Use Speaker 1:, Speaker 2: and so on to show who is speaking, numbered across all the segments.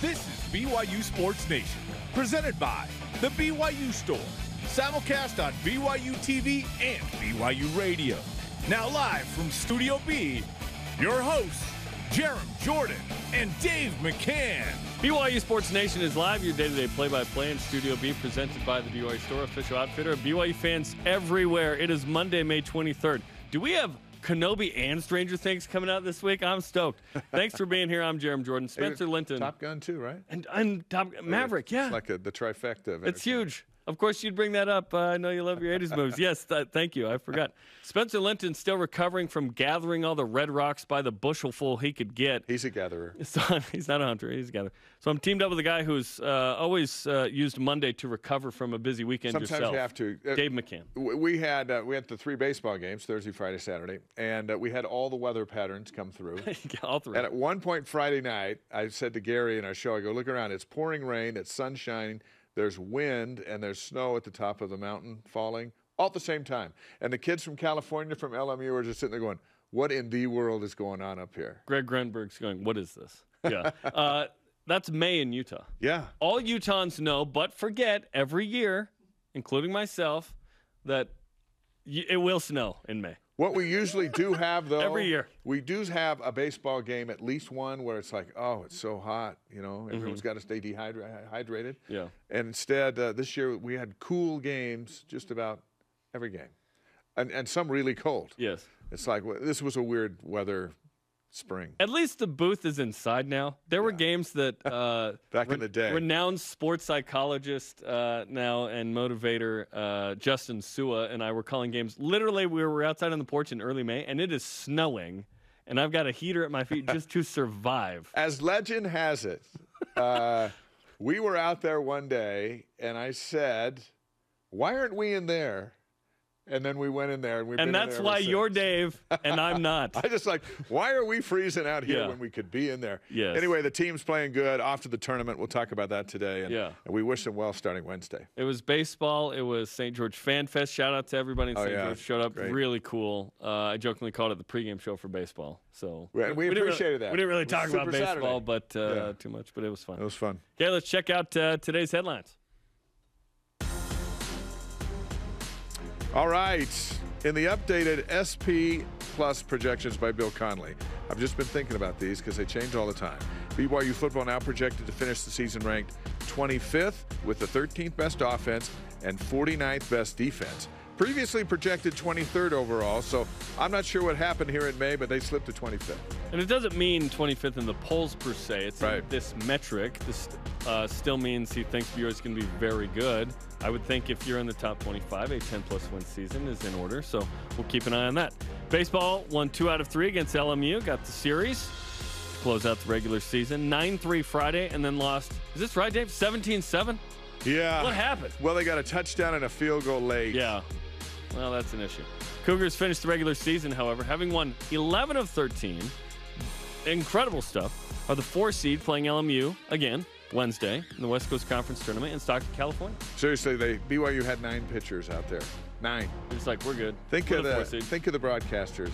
Speaker 1: This is BYU Sports Nation, presented by the BYU Store. Simulcast on BYU TV and BYU Radio. Now live from Studio B, your hosts, Jarom, Jordan, and Dave McCann.
Speaker 2: BYU Sports Nation is live, your day-to-day play-by-play in Studio B, presented by the BYU Store, official outfitter of BYU fans everywhere. It is Monday, May 23rd. Do we have Kenobi and Stranger Things coming out this week? I'm stoked. Thanks for being here. I'm Jarom Jordan. Spencer Linton.
Speaker 3: Top Gun too, right?
Speaker 2: And Maverick, yeah.
Speaker 3: It's like the trifecta of
Speaker 2: It's huge. Of course, you'd bring that up. I know you love your 80s movies. Yes, thank you. I forgot. Spencer Linton still recovering from gathering all the red rocks by the bushelful he could get.
Speaker 3: He's a gatherer.
Speaker 2: So, he's not a hunter. He's a gatherer. So I'm teamed up with a guy who's always used Monday to recover from a busy weekend.
Speaker 3: Sometimes
Speaker 2: yourself.
Speaker 3: you have to.
Speaker 2: Dave McCann.
Speaker 3: We had the 3 baseball games, Thursday, Friday, Saturday, and we had all the weather patterns come through.
Speaker 2: All 3.
Speaker 3: And at one point Friday night, I said to Gary in our show, I go, look around. It's pouring rain. It's sunshine. There's wind and there's snow at the top of the mountain falling all at the same time. And the kids from California, from LMU, are just sitting there going, what in the world is going on up here?
Speaker 2: Greg Grenberg's going, what is this? Yeah. That's May in Utah.
Speaker 3: Yeah.
Speaker 2: All Utahns know, but forget every year, including myself, that it will snow in May.
Speaker 3: What we usually do have, though,
Speaker 2: every year,
Speaker 3: we do have a baseball game, at least one, where it's like, oh, it's so hot, you know, everyone's got to stay hydrated. Yeah. And instead, this year we had cool games just about every game, and some really cold.
Speaker 2: Yes.
Speaker 3: It's like this was a weird weather spring.
Speaker 2: At least the booth is inside now. There were games that
Speaker 3: back in the day,
Speaker 2: renowned sports psychologist now and motivator Justin Sua and I were calling games. Literally, we were outside on the porch in early May, and it is snowing, and I've got a heater at my feet just to survive.
Speaker 3: As legend has it, we were out there one day, and I said, "Why aren't we in there?" And then we went in there, and we've been in there
Speaker 2: that's why you're Dave and I'm not.
Speaker 3: I just like, why are we freezing out here when we could be in there?
Speaker 2: Yes.
Speaker 3: Anyway, the team's playing good. Off to the tournament. We'll talk about that today. And,
Speaker 2: and
Speaker 3: we wish them well starting Wednesday.
Speaker 2: It was baseball. It was St. George Fan Fest. Shout out to everybody in St. George. Showed up.
Speaker 3: Great.
Speaker 2: Really cool. I jokingly called it the pregame show for baseball. So
Speaker 3: we appreciated that.
Speaker 2: We didn't really talk about baseball,
Speaker 3: Saturday.
Speaker 2: but too much. But it was fun.
Speaker 3: It was fun.
Speaker 2: Okay, let's check out today's headlines.
Speaker 3: All right. In the updated SP Plus projections by Bill Conley, I've just been thinking about these because they change all the time. BYU football now projected to finish the season ranked 25th with the 13th best offense and 49th best defense. Previously projected 23rd overall, so I'm not sure what happened here in May, but they slipped to 25th.
Speaker 2: And it doesn't mean 25th in the polls per se. It's this metric. This still means he thinks BYU is going to be very good. I would think if you're in the top 25, a 10-plus win season is in order, so we'll keep an eye on that. Baseball won 2 out of 3 against LMU, got the series to close out the regular season. 9-3 Friday, and then lost. Is this right, Dave? 17-7?
Speaker 3: Yeah.
Speaker 2: What happened?
Speaker 3: Well, they got a touchdown and a field goal late.
Speaker 2: Yeah. Well, that's an issue. Cougars finished the regular season, however, having won 11 of 13. Incredible stuff. Are the 4 seed playing LMU again Wednesday in the West Coast Conference Tournament in Stockton, California.
Speaker 3: Seriously, BYU had 9 pitchers out there. 9.
Speaker 2: It's like, we're good.
Speaker 3: Think of the broadcasters.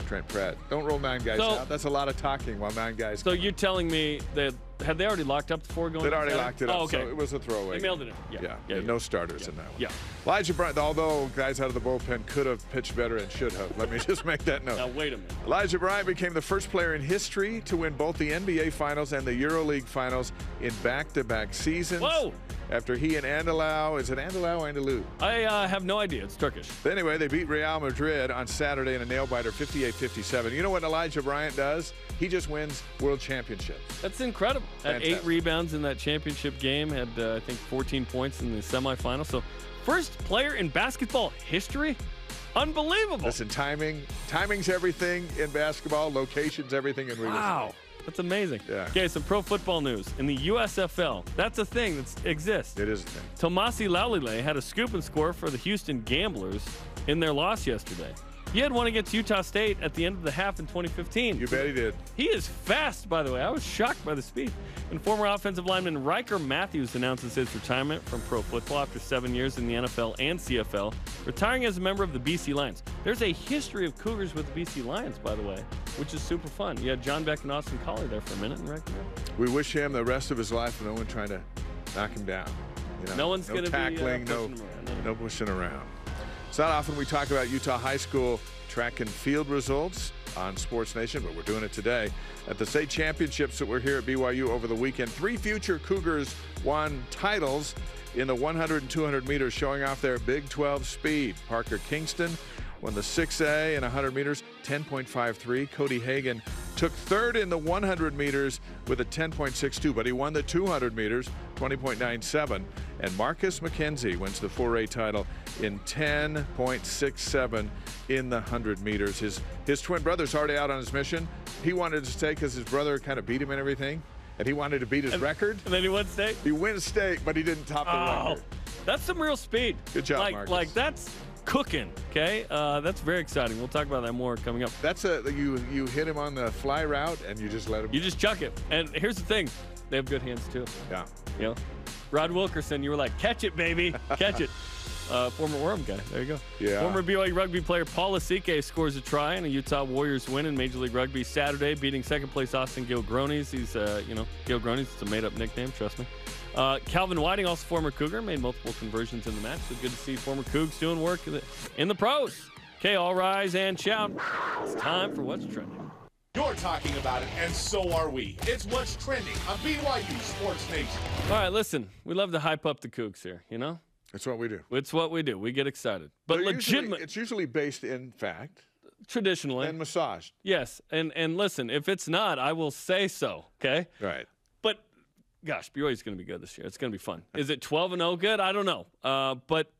Speaker 3: Trent Pratt. Don't roll 9 guys out. That's a lot of talking while 9 guys.
Speaker 2: So you're telling me that had they already locked up the 4 going?
Speaker 3: They'd already locked it up.
Speaker 2: Oh, okay.
Speaker 3: So it was a throwaway.
Speaker 2: They mailed it in.
Speaker 3: Yeah. No starters in that one.
Speaker 2: Yeah.
Speaker 3: Elijah Bryant, although guys out of the bullpen could have pitched better and should have. Let me just make that note.
Speaker 2: Now wait a minute.
Speaker 3: Elijah Bryant became the first player in history to win both the NBA Finals and the EuroLeague Finals in back-to-back seasons.
Speaker 2: Whoa!
Speaker 3: After he and Andalou, is it Andalou or Andalou?
Speaker 2: I have no idea. It's Turkish.
Speaker 3: Anyway, they beat Real Madrid on Saturday in a nail-biter 58-57. You know what Elijah Bryant does? He just wins world championships.
Speaker 2: That's incredible. Had 8 rebounds in that championship game. Had, I think, 14 points in the semifinal. So, first player in basketball history? Unbelievable.
Speaker 3: Listen, timing's everything in basketball. Location's everything in real estate.
Speaker 2: Wow. That's amazing.
Speaker 3: Yeah.
Speaker 2: Okay, some pro football news. In the USFL, that's a thing that exists.
Speaker 3: It is a thing.
Speaker 2: Tomasi Laulile had a scoop and score for the Houston Gamblers in their loss yesterday. He had one against Utah State at the end of the half in 2015.
Speaker 3: You bet he did.
Speaker 2: He is fast, by the way. I was shocked by the speed. And former offensive lineman Riker Matthews announces his retirement from pro football after 7 years in the NFL and CFL, retiring as a member of the BC Lions. There's a history of Cougars with the BC Lions, by the way, which is super fun. You had John Beck and Austin Collie there for a minute. And Riker.
Speaker 3: We wish him the rest of his life, no one trying to knock him down. You know,
Speaker 2: no one's going to be
Speaker 3: tackling, no pushing around. It's not often we talk about Utah high school track and field results on Sports Nation, but we're doing it today. At the state championships that were here at BYU over the weekend, 3 future Cougars won titles in the 100 and 200 meters, showing off their Big 12 speed. Parker Kingston won the 6A and 100 meters, 10.53. Cody Hagan took third in the 100 meters with a 10.62, but he won the 200 meters, 20.97. And Marcus McKenzie wins the 4A title in 10.67 in the 100 meters. His twin brother's already out on his mission. He wanted to stay because his brother kind of beat him and everything, and he wanted to beat his record.
Speaker 2: And then he won state?
Speaker 3: He wins state, but he didn't top the record.
Speaker 2: That's some real speed.
Speaker 3: Good job, Marcus.
Speaker 2: Like that's cooking, okay? That's very exciting. We'll talk about that more coming up.
Speaker 3: That's you hit him on the fly route, and you just let him.
Speaker 2: You just chuck it. And here's the thing. They have good hands, too.
Speaker 3: Yeah.
Speaker 2: You know? Rod Wilkerson, you were like, catch it, baby. Catch it. Former Orem guy. There you go.
Speaker 3: Yeah.
Speaker 2: Former BYU rugby player Paul Lasike scores a try in a Utah Warriors win in Major League Rugby Saturday, beating second-place Austin Gilgronis. He's, Gilgronis, it's a made-up nickname, trust me. Calvin Whiting, also former Cougar, made multiple conversions in the match. So good to see former Cougs doing work in the pros. Okay, all rise and shout. It's time for What's Trending.
Speaker 1: You're talking about it, and so are we. It's What's Trending on BYU Sports Nation.
Speaker 2: All right, listen, we love to hype up the Cougs here, you know?
Speaker 3: It's what we do.
Speaker 2: It's what we do. We get excited. But legitimate.
Speaker 3: It's usually based in fact.
Speaker 2: Traditionally.
Speaker 3: And massaged.
Speaker 2: Yes, and listen, if it's not, I will say so, okay?
Speaker 3: Right.
Speaker 2: But, gosh, BYU's going to be good this year. It's going to be fun. Is it 12-0 good? I don't know. But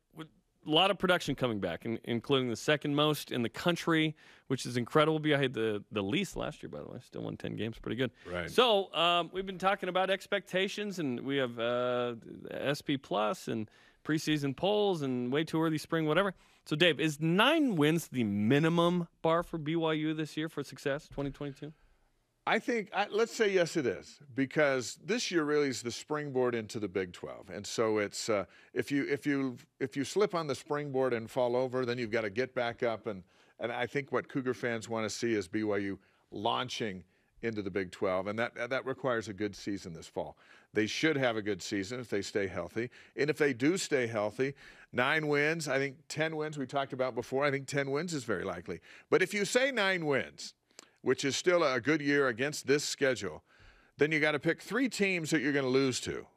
Speaker 2: a lot of production coming back, including the second most in the country, which is incredible. BYU had the least last year, by the way. Still won 10 games. Pretty good.
Speaker 3: Right.
Speaker 2: So we've been talking about expectations, and we have SP Plus and preseason polls and way too early spring, whatever. So, Dave, is 9 wins the minimum bar for BYU this year for success, 2022?
Speaker 3: I think, let's say yes, it is, because this year really is the springboard into the Big 12. And so it's if you slip on the springboard and fall over, then you've got to get back up. And I think what Cougar fans want to see is BYU launching into the Big 12, and that requires a good season this fall. They should have a good season if they stay healthy. And if they do stay healthy, 9 wins, I think 10 wins we talked about before, I think 10 wins is very likely. But if you say 9 wins, which is still a good year against this schedule, then you got to pick 3 teams that you're going to lose to.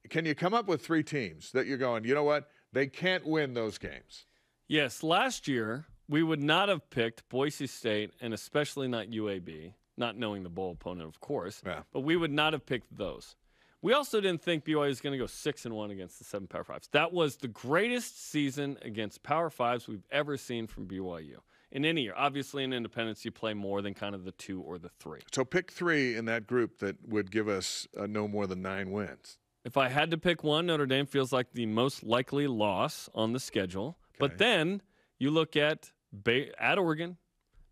Speaker 3: Can you come up with 3 teams that you're going, you know what, they can't win those games?
Speaker 2: Yes, last year we would not have picked Boise State, and especially not UAB, not knowing the bowl opponent, of course, but we would not have picked those. We also didn't think BYU was going to go 6-1 against the 7 Power 5s. That was the greatest season against Power 5s we've ever seen from BYU. In any year. Obviously, in independence, you play more than kind of the 2 or the 3. So
Speaker 3: pick 3 in that group that would give us no more than 9 wins.
Speaker 2: If I had to pick one, Notre Dame feels like the most likely loss on the schedule. Okay. But then you look at Oregon.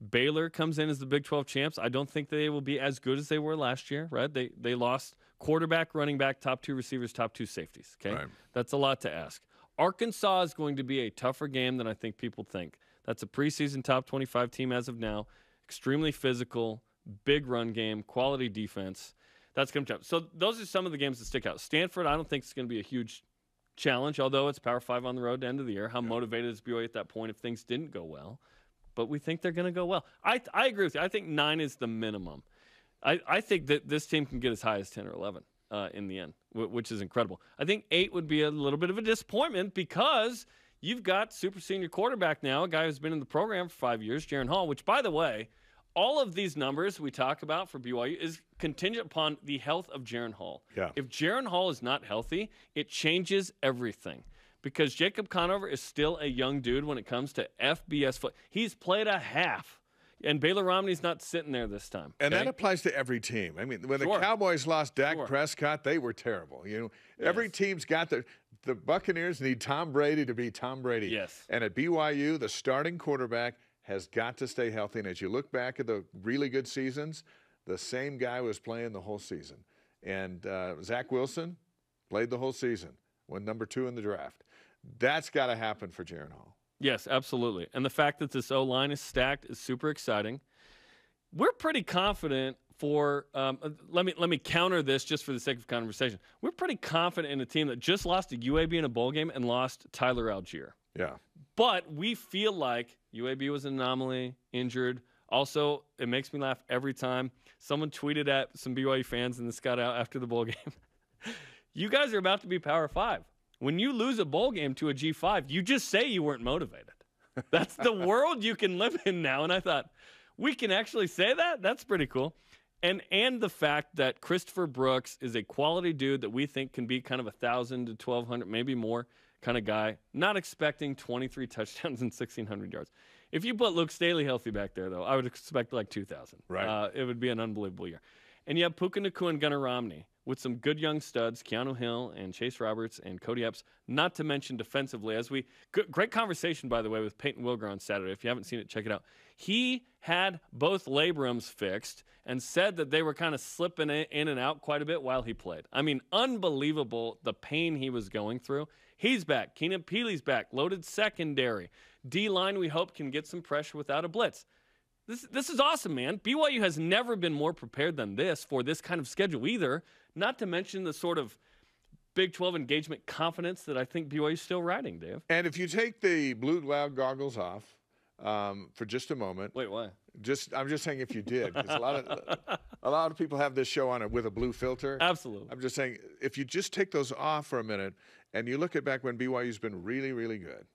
Speaker 2: Baylor comes in as the Big 12 champs. I don't think they will be as good as they were last year, right? They lost quarterback, running back, top 2 receivers, top 2 safeties, okay? Right. That's a lot to ask. Arkansas is going to be a tougher game than I think people think. That's a preseason top 25 team as of now. Extremely physical, big run game, quality defense. That's going to be tough. So those are some of the games that stick out. Stanford, I don't think it's going to be a huge challenge, although it's Power 5 on the road to end of the year. How motivated is BYU at that point if things didn't go well? But we think they're going to go well. I agree with you. I think 9 is the minimum. I think that this team can get as high as 10 or 11 in the end, which is incredible. I think 8 would be a little bit of a disappointment because you've got super senior quarterback now, a guy who's been in the program for 5 years, Jaron Hall, which, by the way, all of these numbers we talk about for BYU is contingent upon the health of Jaron Hall.
Speaker 3: Yeah.
Speaker 2: If Jaron Hall is not healthy, it changes everything. Because Jacob Conover is still a young dude when it comes to FBS foot. He's played a half. And Baylor Romney's not sitting there this time.
Speaker 3: And that applies to every team. I mean, when the Cowboys lost Dak Prescott, they were terrible. You know, every team's got the Buccaneers need Tom Brady to be Tom Brady.
Speaker 2: Yes.
Speaker 3: And at BYU, the starting quarterback has got to stay healthy. And as you look back at the really good seasons, the same guy was playing the whole season. And Zach Wilson played the whole season, went number 2 in the draft. That's got to happen for Jaron Hall.
Speaker 2: Yes, absolutely. And the fact that this O-line is stacked is super exciting. We're pretty confident for let me counter this just for the sake of conversation. We're pretty confident in a team that just lost to UAB in a bowl game and lost Tyler Algier.
Speaker 3: Yeah.
Speaker 2: But we feel like UAB was an anomaly, injured. Also, it makes me laugh every time someone tweeted at some BYU fans in the scout out after the bowl game. You guys are about to be Power 5. When you lose a bowl game to a G5, you just say you weren't motivated. That's the world you can live in now. And I thought, we can actually say that? That's pretty cool. And the fact that Christopher Brooks is a quality dude that we think can be kind of 1,000 to 1,200, maybe more kind of guy. Not expecting 23 touchdowns and 1,600 yards. If you put Luke Staley healthy back there, though, I would expect like 2,000.
Speaker 3: Right.
Speaker 2: It would be an unbelievable year. And you have Puka Nacua and Gunnar Romney with some good young studs, Keanu Hill and Chase Roberts and Cody Epps, not to mention defensively. Great conversation, by the way, with Peyton Wilger on Saturday. If you haven't seen it, check it out. He had both labrums fixed and said that they were kind of slipping in and out quite a bit while he played. I mean, unbelievable the pain he was going through. He's back. Keenan Peely's back. Loaded secondary. D-line, we hope, can get some pressure without a blitz. This is awesome, man. BYU has never been more prepared than this for this kind of schedule either, not to mention the sort of Big 12 engagement confidence that I think BYU is still riding, Dave.
Speaker 3: And if you take the blue cloud goggles off for just a moment.
Speaker 2: Wait, why?
Speaker 3: I'm just saying if you did, because a lot of people have this show on it with a blue filter.
Speaker 2: Absolutely.
Speaker 3: I'm just saying if you just take those off for a minute and you look at back when BYU's been really, really good,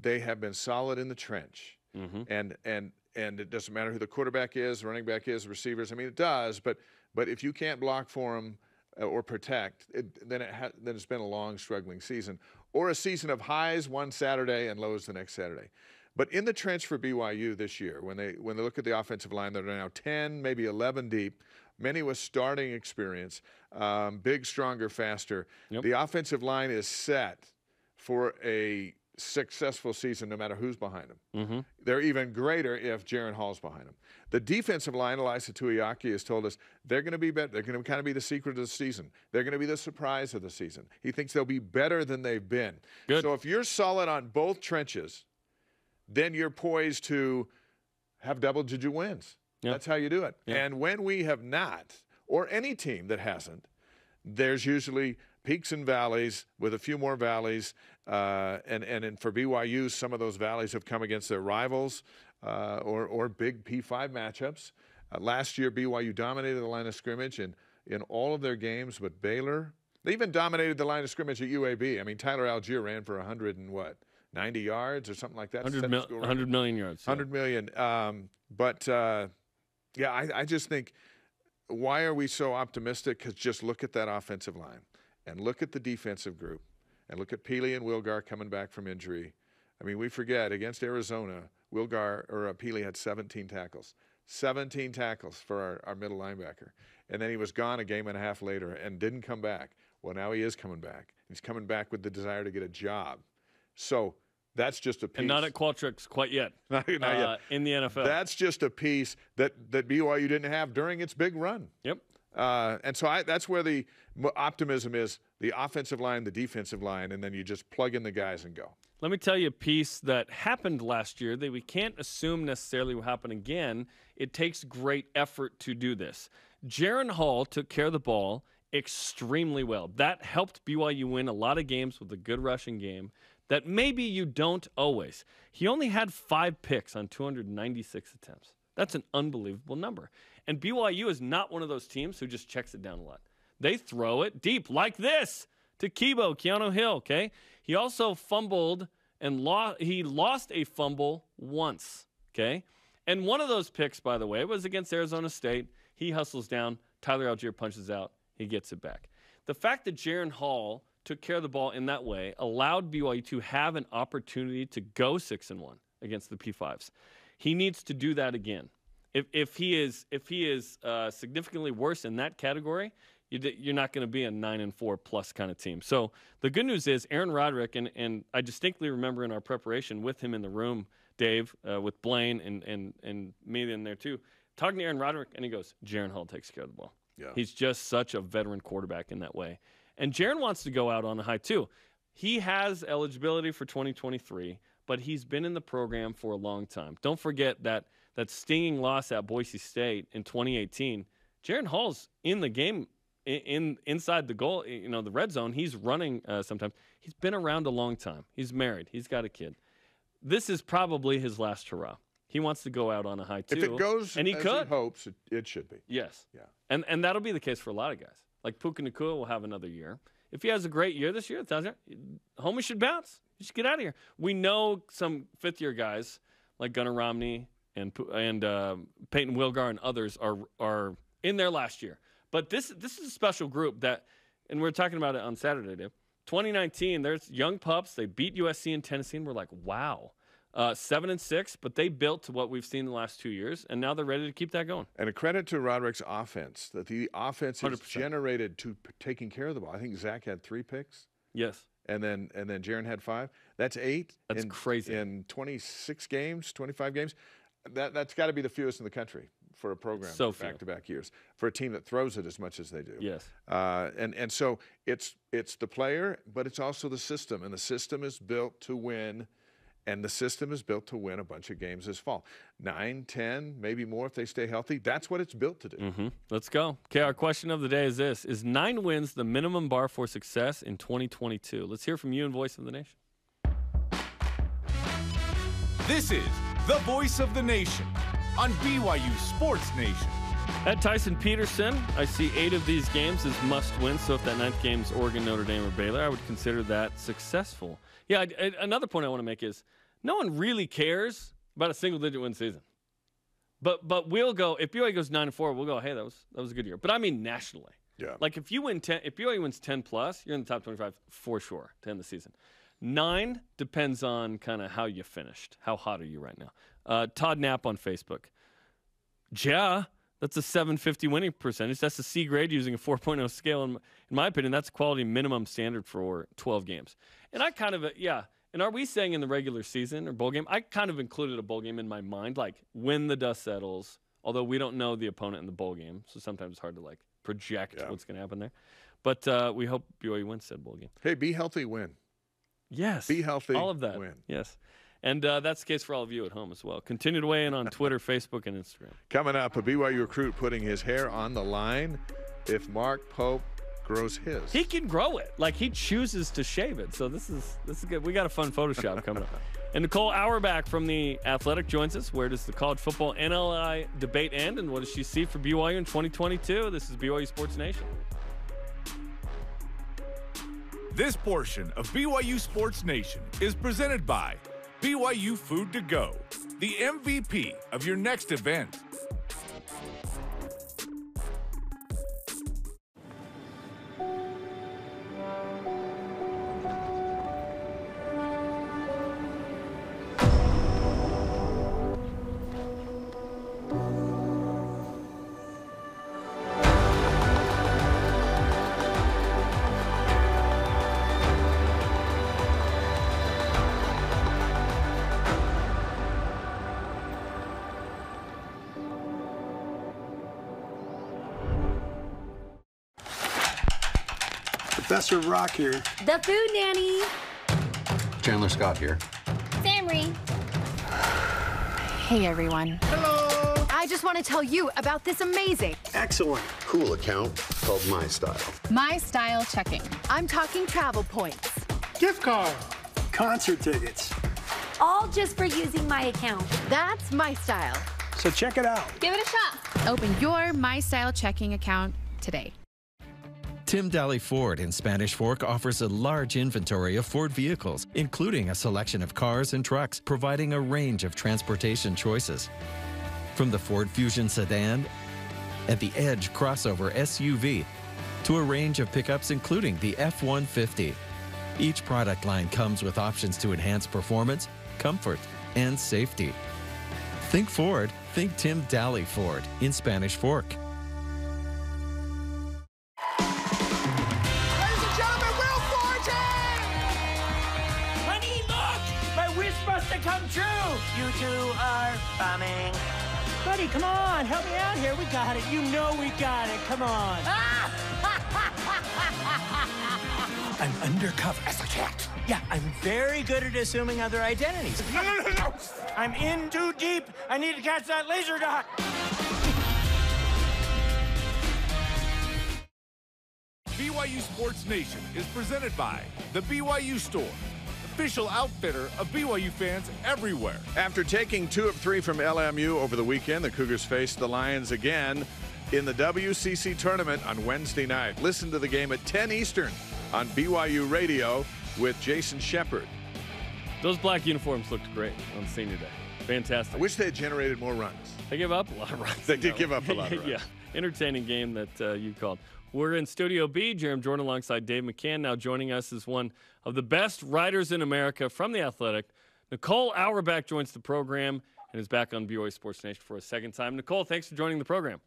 Speaker 3: they have been solid in the trench. Mm-hmm. And it doesn't matter who the quarterback is, running back is, receivers. I mean, it does, but if you can't block for them or protect, then it's been a long, struggling season, or a season of highs one Saturday and lows the next Saturday. But in the trench for BYU this year, when they look at the offensive line, they're now 10, maybe 11 deep, many with starting experience, big, stronger, faster. Yep. The offensive line is set for a successful season no matter who's behind them. Mm-hmm. They're even greater if Jaron Hall's behind them. The defensive line, Elisa Tuiaki has told us, they're going to be better. They're going to kind of be the secret of the season. They're going to be the surprise of the season. He thinks they'll be better than they've been. Good. So if you're solid on both trenches, then you're poised to have double-digit wins. Yep. That's how you do it. Yep. And when we have not, or any team that hasn't, there's usually peaks and valleys with a few more valleys. And for BYU, some of those valleys have come against their rivals or big P5 matchups. Last year, BYU dominated the line of scrimmage in all of their games, but Baylor, they even dominated the line of scrimmage at UAB. I mean, Tyler Algier ran for 90 yards or something like that.
Speaker 2: 100 million yards.
Speaker 3: 100 million. I just think, why are we so optimistic? Because just look at that offensive line and look at the defensive group and look at Peely and Wilgar coming back from injury. I mean, we forget, against Arizona, Peely had 17 tackles. 17 tackles for our middle linebacker. And then he was gone a game and a half later and didn't come back. Well, now he is coming back. He's coming back with the desire to get a job. So that's just a piece.
Speaker 2: And not at Qualtrics quite yet.
Speaker 3: Not yet.
Speaker 2: In the NFL.
Speaker 3: That's just a piece that BYU didn't have during its big run.
Speaker 2: Yep.
Speaker 3: And so that's where the optimism is, the offensive line, the defensive line, and then you just plug in the guys and go.
Speaker 2: Let me tell you a piece that happened last year that we can't assume necessarily will happen again. It takes great effort to do this. Jaron Hall took care of the ball extremely well. That helped BYU win a lot of games with a good rushing game that maybe you don't always. He only had 5 picks on 296 attempts. That's an unbelievable number. And BYU is not one of those teams who just checks it down a lot. They throw it deep like this to Keanu Hill, okay? He also fumbled and lost a fumble once, okay? And one of those picks, by the way, was against Arizona State. He hustles down. Tyler Algier punches out. He gets it back. The fact that Jaron Hall took care of the ball in that way allowed BYU to have an opportunity to go 6-1 against the P5s. He needs to do that again. If he is significantly worse in that category, you're not going to be a 9-4 plus kind of team. So the good news is Aaron Roderick, and I distinctly remember in our preparation with him in the room Dave, with Blaine and me in there too, talking to Aaron Roderick, and he goes, Jaron Hall takes care of the ball.
Speaker 3: Yeah.
Speaker 2: He's just such a veteran quarterback in that way. And Jaron wants to go out on a high too. He has eligibility for 2023, but he's been in the program for a long time. Don't forget that stinging loss at Boise State in 2018. Jaron Hall's in the game, inside the goal, the red zone. He's running sometimes. He's been around a long time. He's married. He's got a kid. This is probably his last hurrah. He wants to go out on a high too.
Speaker 3: If it goes
Speaker 2: and he
Speaker 3: as
Speaker 2: could.
Speaker 3: he hopes, it should be.
Speaker 2: Yes.
Speaker 3: Yeah.
Speaker 2: And that'll be the case for a lot of guys. Like Puka Nacua will have another year. If he has a great year this year, homie should bounce. He should get out of here. We know some fifth-year guys like Gunnar Romney and Peyton Wilgar and others are in their last year. But this is a special group that, and we were talking about it on Saturday, Dave. 2019, there's young pups. They beat USC and Tennessee, and we're like, wow. 7-6, but they built to what we've seen the last 2 years, and now they're ready to keep that going.
Speaker 3: And a credit to Roderick's offense, that the offense is
Speaker 2: 100%.
Speaker 3: generated to taking care of the ball. I think Zach had 3 picks.
Speaker 2: Yes.
Speaker 3: And then Jaron had 5. That's 8.
Speaker 2: That's crazy.
Speaker 3: In 26 games, 25 games. That's got to be the fewest in the country for a program back-to-back years, for a team that throws it as much as they do.
Speaker 2: Yes.
Speaker 3: And so it's the player, but it's also the system, and the system is built to win. And the system is built to win a bunch of games this fall. 9, 10, maybe more if they stay healthy. That's what it's built to do.
Speaker 2: Mm-hmm. Let's go. Okay, our question of the day is this. Is 9 wins the minimum bar for success in 2022? Let's hear from you and Voice of the Nation.
Speaker 1: This is the Voice of the Nation on BYU Sports Nation.
Speaker 2: At Tyson Peterson, I see 8 of these games as must-win. So if that 9th game is Oregon, Notre Dame, or Baylor, I would consider that successful. Yeah, another point I want to make is no one really cares about a single-digit win season. But we'll go, if BYU goes 9-4, we'll go, hey, that was a good year. But I mean nationally.
Speaker 3: Yeah.
Speaker 2: Like if BYU wins 10+, you're in the top 25 for sure to end the season. 9 depends on kind of how you finished. How hot are you right now? Todd Knapp on Facebook. Yeah. That's a 750 winning percentage. That's a C grade using a 4.0 scale. In my opinion, that's a quality minimum standard for 12 games. And I kind of, and are we saying in the regular season or bowl game? I kind of included a bowl game in my mind, like when the dust settles, although we don't know the opponent in the bowl game. So sometimes it's hard to project what's going to happen there. But we hope BYU wins said bowl game.
Speaker 3: Hey, be healthy, win.
Speaker 2: Yes.
Speaker 3: Be healthy,
Speaker 2: all of that.
Speaker 3: win.
Speaker 2: Yes. And that's the case for all of you at home as well. Continue to weigh in on Twitter, Facebook, and Instagram.
Speaker 3: Coming up, a BYU recruit putting his hair on the line if Mark Pope grows his.
Speaker 2: He can grow it. Like, he chooses to shave it. So this is good. We got a fun Photoshop coming up. And Nicole Auerbach from The Athletic joins us. Where does the college football NLI debate end, and what does she see for BYU in 2022? This is BYU Sports Nation.
Speaker 1: This portion of BYU Sports Nation is presented by BYU Food to Go, the MVP of your next event.
Speaker 4: Professor Rock here.
Speaker 5: The Food Nanny.
Speaker 6: Chandler Scott here.
Speaker 5: Samry.
Speaker 7: Hey, everyone.
Speaker 4: Hello.
Speaker 7: I just want to tell you about this amazing,
Speaker 4: Excellent.
Speaker 6: Cool account called My Style.
Speaker 7: My Style checking. I'm talking travel points.
Speaker 4: Gift card. Concert tickets.
Speaker 5: All just for using my account.
Speaker 7: That's My Style.
Speaker 4: So check it out.
Speaker 5: Give it a shot.
Speaker 7: Open your My Style checking account today.
Speaker 8: Tim Daly Ford in Spanish Fork offers a large inventory of Ford vehicles, including a selection of cars and trucks, providing a range of transportation choices. From the Ford Fusion sedan and the Edge crossover SUV to a range of pickups including the F-150. Each product line comes with options to enhance performance, comfort, and safety. Think Ford, think Tim Daly Ford in Spanish Fork.
Speaker 9: to come true. You two are bombing. Buddy, come on, help me out here. We got it. You know we got it. Come on. I'm undercover as a cat. Yeah, I'm very good at assuming other identities. No. I'm in too deep. I need to catch that laser dot.
Speaker 1: BYU Sports Nation is presented by the BYU Store, official outfitter of BYU fans everywhere.
Speaker 3: After taking 2 of 3 from LMU over the weekend, the Cougars faced the Lions again in the WCC tournament on Wednesday night. Listen to the game at 10 Eastern on BYU Radio with Jason Shepard.
Speaker 2: Those black uniforms looked great on senior day. Fantastic.
Speaker 3: I wish they had generated more runs.
Speaker 2: They gave up a lot of runs.
Speaker 3: They did give up a lot of runs.
Speaker 2: Yeah, entertaining game that you called. We're in Studio B. Jarom Jordan alongside Dave McCann. Now joining us is one of the best writers in America from The Athletic. Nicole Auerbach joins the program and is back on BYU Sports Nation for a second time. Nicole, thanks for joining the program.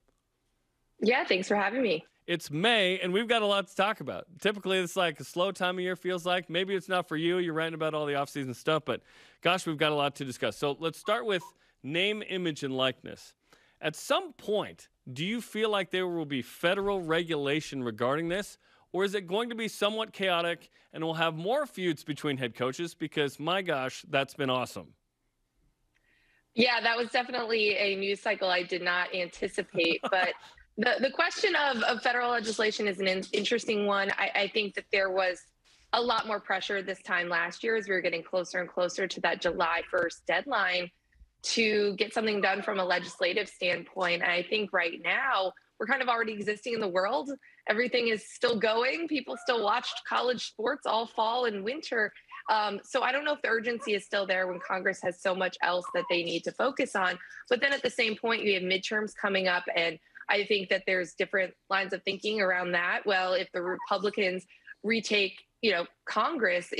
Speaker 10: Yeah, thanks for having me.
Speaker 2: It's May, and we've got a lot to talk about. Typically, it's like a slow time of year, feels like. Maybe it's not for you. You're writing about all the offseason stuff, but gosh, we've got a lot to discuss. So let's start with name, image, and likeness. At some point, do you feel like there will be federal regulation regarding this, or is it going to be somewhat chaotic and we'll have more feuds between head coaches? Because, my gosh, that's been awesome.
Speaker 10: Yeah, that was definitely a news cycle I did not anticipate, but the question of federal legislation is an interesting one. I think that there was a lot more pressure this time last year as we were getting closer and closer to that July 1st deadline to get something done from a legislative standpoint. I think right now we're kind of already existing in the world. Everything is still going. People still watched college sports all fall and winter. So I don't know if the urgency is still there when Congress has so much else that they need to focus on. But then at the same point, you have midterms coming up, and I think that there's different lines of thinking around that. Well, if the Republicans retake, Congress,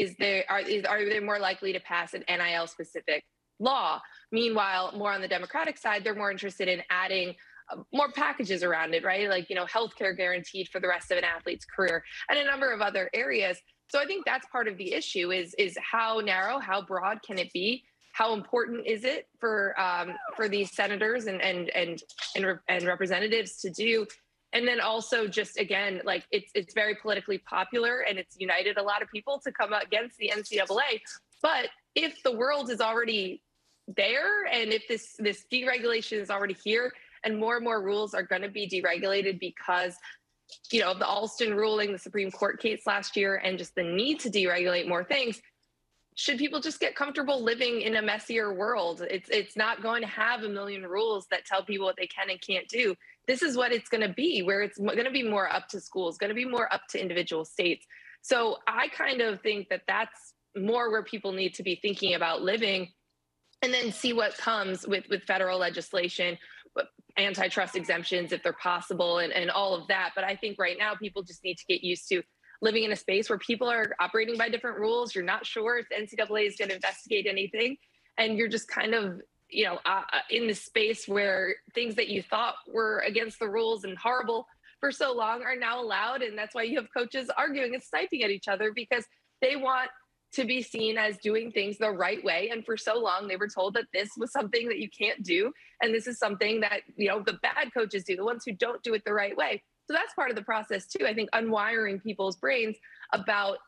Speaker 10: are they more likely to pass an NIL specific law? Meanwhile, more on the Democratic side, they're more interested in adding more packages around it, right? Like, healthcare guaranteed for the rest of an athlete's career and a number of other areas. So I think that's part of the issue is how narrow, how broad can it be? How important is it for these senators and representatives to do? And then also just, again, like it's very politically popular and it's united a lot of people to come against the NCAA. But if the world is already there and if this deregulation is already here and more rules are going to be deregulated because, of the Alston ruling, the Supreme Court case last year, and just the need to deregulate more things, should people just get comfortable living in a messier world? It's not going to have a million rules that tell people what they can and can't do. This is what it's going to be, where it's going to be more up to schools, going to be more up to individual states. So I kind of think that that's more where people need to be thinking about living, and then see what comes with federal legislation, antitrust exemptions if they're possible, and all of that. But I think right now people just need to get used to living in a space where people are operating by different rules. You're not sure if the NCAA is going to investigate anything, and you're just kind of in this space where things that you thought were against the rules and horrible for so long are now allowed. And that's why you have coaches arguing and sniping at each other because they want to be seen as doing things the right way. And for so long, they were told that this was something that you can't do. And this is something that, the bad coaches do, the ones who don't do it the right way. So that's part of the process too. I think unwiring people's brains about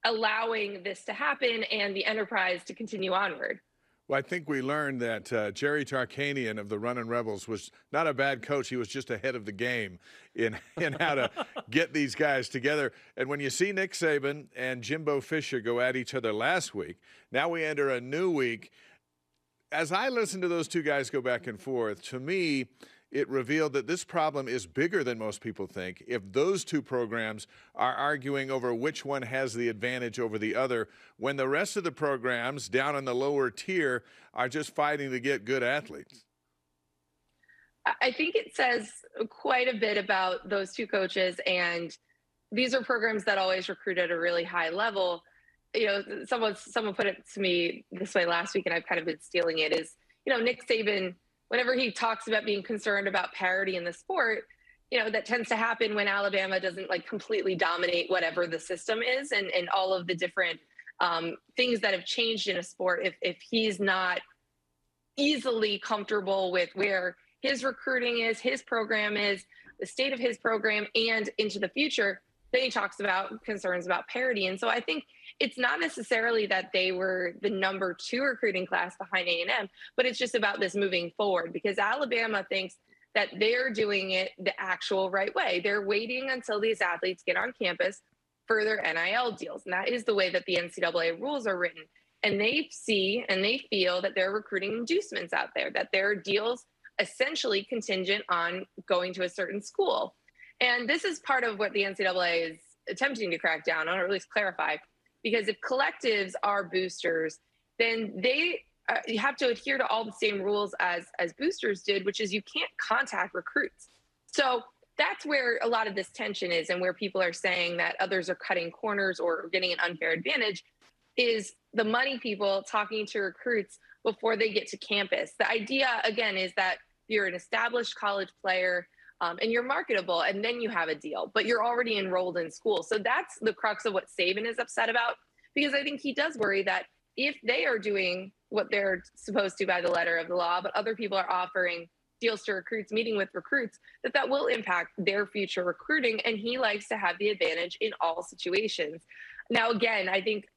Speaker 10: allowing this to happen and the enterprise to continue onward.
Speaker 3: Well, I think we learned that Jerry Tarkanian of the Runnin' Rebels was not a bad coach. He was just ahead of the game in how to get these guys together. And when you see Nick Saban and Jimbo Fisher go at each other last week, now we enter a new week. As I listen to those two guys go back and forth, to me, it revealed that this problem is bigger than most people think. If those two programs are arguing over which one has the advantage over the other, when the rest of the programs down in the lower tier are just fighting to get good athletes.
Speaker 10: I think it says quite a bit about those two coaches, and these are programs that always recruit at a really high level. Someone put it to me this way last week, and I've kind of been stealing it, is, Nick Saban, whenever he talks about being concerned about parity in the sport, that tends to happen when Alabama doesn't completely dominate whatever the system is and all of the different things that have changed in a sport if he's not easily comfortable with where his recruiting is, his program is, the state of his program, and into the future, then he talks about concerns about parity. And so I think it's not necessarily that they were the number 2 recruiting class behind A&M, but it's just about this moving forward, because Alabama thinks that they're doing it the actual right way. They're waiting until these athletes get on campus for their NIL deals. And that is the way that the NCAA rules are written. And they see and they feel that there are recruiting inducements out there, that there are deals essentially contingent on going to a certain school. And this is part of what the NCAA is attempting to crack down on, or at least clarify, because if collectives are boosters, then they you have to adhere to all the same rules as boosters did, which is you can't contact recruits. So that's where a lot of this tension is, and where people are saying that others are cutting corners or getting an unfair advantage is the money people talking to recruits before they get to campus. The idea, again, is that you're an established college player and you're marketable, and then you have a deal, but you're already enrolled in school. So that's the crux of what Saban is upset about, because I think he does worry that if they are doing what they're supposed to by the letter of the law, but other people are offering deals to recruits, meeting with recruits, that will impact their future recruiting. And he likes to have the advantage in all situations. Now, again, I think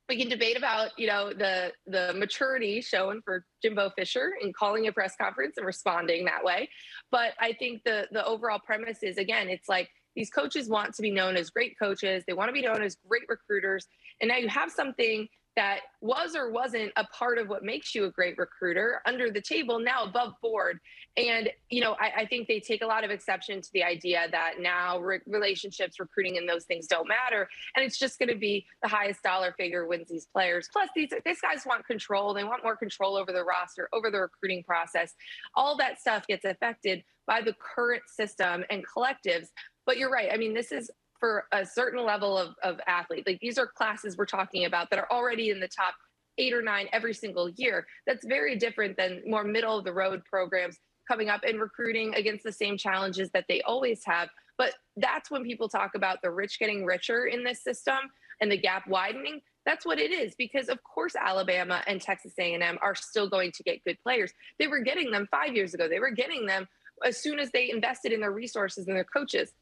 Speaker 10: we can debate about, the maturity shown for Jimbo Fisher in calling a press conference and responding that way. But I think the overall premise is, again, it's like these coaches want to be known as great coaches. They want to be known as great recruiters. And now you have something that was or wasn't a part of what makes you a great recruiter under the table, now above board. And, I think they take a lot of exception to the idea that now relationships, recruiting, and those things don't matter. And it's just going to be the highest dollar figure wins these players. Plus, these guys want control. They want more control over the roster, over the recruiting process. All that stuff gets affected by the current system and collectives. But you're right. I mean, this is for a certain level of athlete. Like, these are classes we're talking about that are already in the top 8 or 9 every single year. That's very different than more middle of the road programs coming up and recruiting against the same challenges that they always have. But that's when people talk about the rich getting richer in this system and the gap widening. That's what it is, because of course Alabama and Texas A&M are still going to get good players. They were getting them 5 years ago. They were getting them as soon as they invested in their resources and their coaches.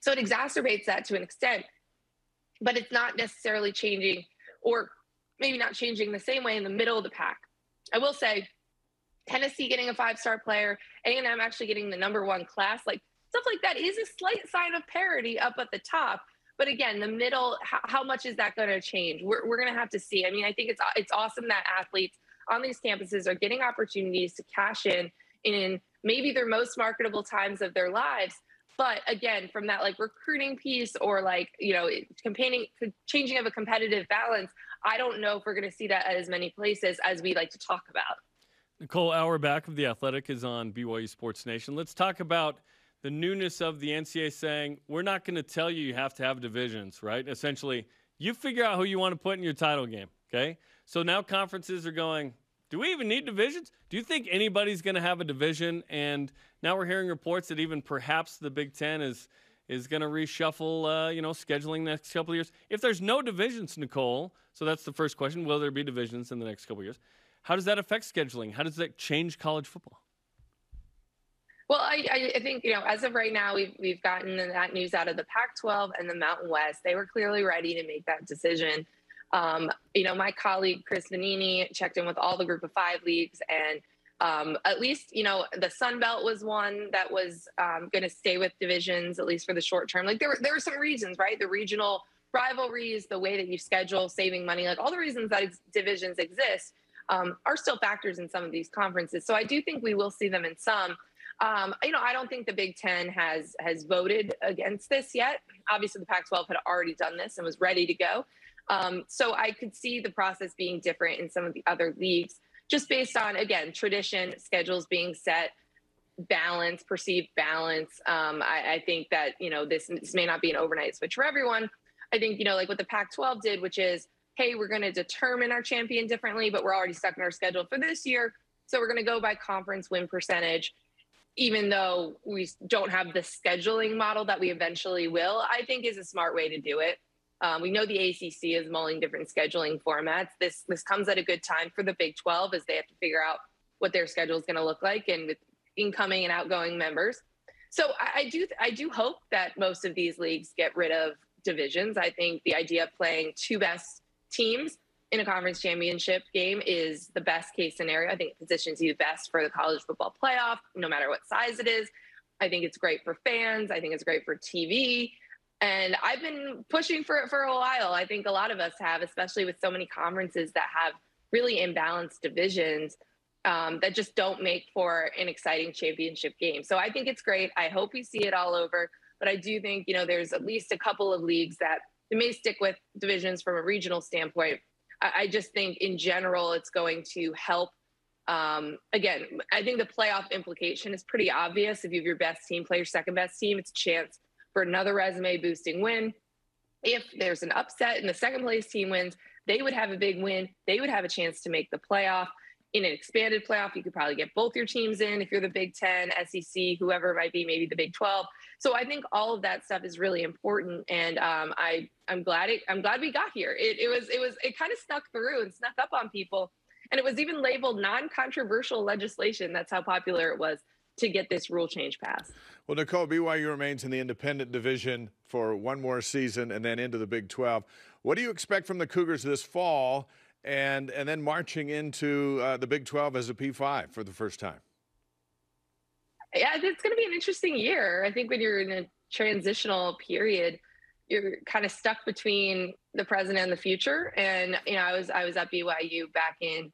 Speaker 10: So it exacerbates that to an extent, but it's not necessarily changing, or maybe not changing the same way in the middle of the pack. I will say Tennessee getting a 5-star player, A&M actually getting the number 1 class, like stuff like that is a slight sign of parity up at the top. But again, the middle, how much is that going to change? We're going to have to see. I mean, I think it's awesome that athletes on these campuses are getting opportunities to cash in maybe their most marketable times of their lives. But again, from that recruiting piece or changing of a competitive balance, I don't know if we're going to see that at as many places as we like to talk about.
Speaker 2: Nicole Auerbach of The Athletic is on BYU Sports Nation. Let's talk about the newness of the NCAA saying, we're not going to tell you have to have divisions, right? Essentially, you figure out who you want to put in your title game, okay? So now conferences are going, do we even need divisions? Do you think anybody's going to have a division? And now we're hearing reports that even perhaps the Big Ten is going to reshuffle, scheduling the next couple of years. If there's no divisions, Nicole, so that's the first question, will there be divisions in the next couple of years? How does that affect scheduling? How does that change college football?
Speaker 10: Well, I think, as of right now, we've gotten that news out of the Pac-12 and the Mountain West. They were clearly ready to make that decision. My colleague, Chris Vanini, checked in with all the Group of 5 leagues, and at least, the Sun Belt was one that was going to stay with divisions, at least for the short term. Like there were some reasons, right? The regional rivalries, the way that you schedule, saving money, like all the reasons that divisions exist are still factors in some of these conferences. So I do think we will see them in some. I don't think the Big Ten has voted against this yet. Obviously, the Pac-12 had already done this and was ready to go. So I could see the process being different in some of the other leagues, just based on, again, tradition, schedules being set, balance, perceived balance. I think that, this may not be an overnight switch for everyone. I think, like what the Pac-12 did, which is, hey, we're going to determine our champion differently, but we're already stuck in our schedule for this year. So we're going to go by conference win percentage, even though we don't have the scheduling model that we eventually will, I think is a smart way to do it. We know the ACC is mulling different scheduling formats. This comes at a good time for the Big 12 as they have to figure out what their schedule is going to look like, and with incoming and outgoing members. So I do hope that most of these leagues get rid of divisions. I think the idea of playing two best teams in a conference championship game is the best case scenario. I think it positions you best for the college football playoff, no matter what size it is. I think it's great for fans. I think it's great for TV. And I've been pushing for it for a while. I think a lot of us have, especially with so many conferences that have really imbalanced divisions that just don't make for an exciting championship game. So I think it's great. I hope we see it all over. But I do think, there's at least a couple of leagues that may stick with divisions from a regional standpoint. I just think in general, it's going to help. Again, I think the playoff implication is pretty obvious. If you have your best team play your second best team, it's a chance for another resume boosting win. If there's an upset and the second place team wins, they would have a big win. They would have a chance to make the playoff. In an expanded playoff, you could probably get both your teams in if you're the Big 10, SEC, whoever it might be, maybe the Big 12. So I think all of that stuff is really important, and I'm glad we got here. It kind of snuck through and snuck up on people, and it was even labeled non-controversial legislation. That's how popular it was to get this rule change passed.
Speaker 3: Well, Nicole, BYU remains in the independent division for one more season and then into the Big 12. What do you expect from the Cougars this fall? And then marching into the Big 12 as a P5 for the first time?
Speaker 10: Yeah, it's going to be an interesting year. I think when you're in a transitional period, you're kind of stuck between the present and the future. And, I was at BYU back in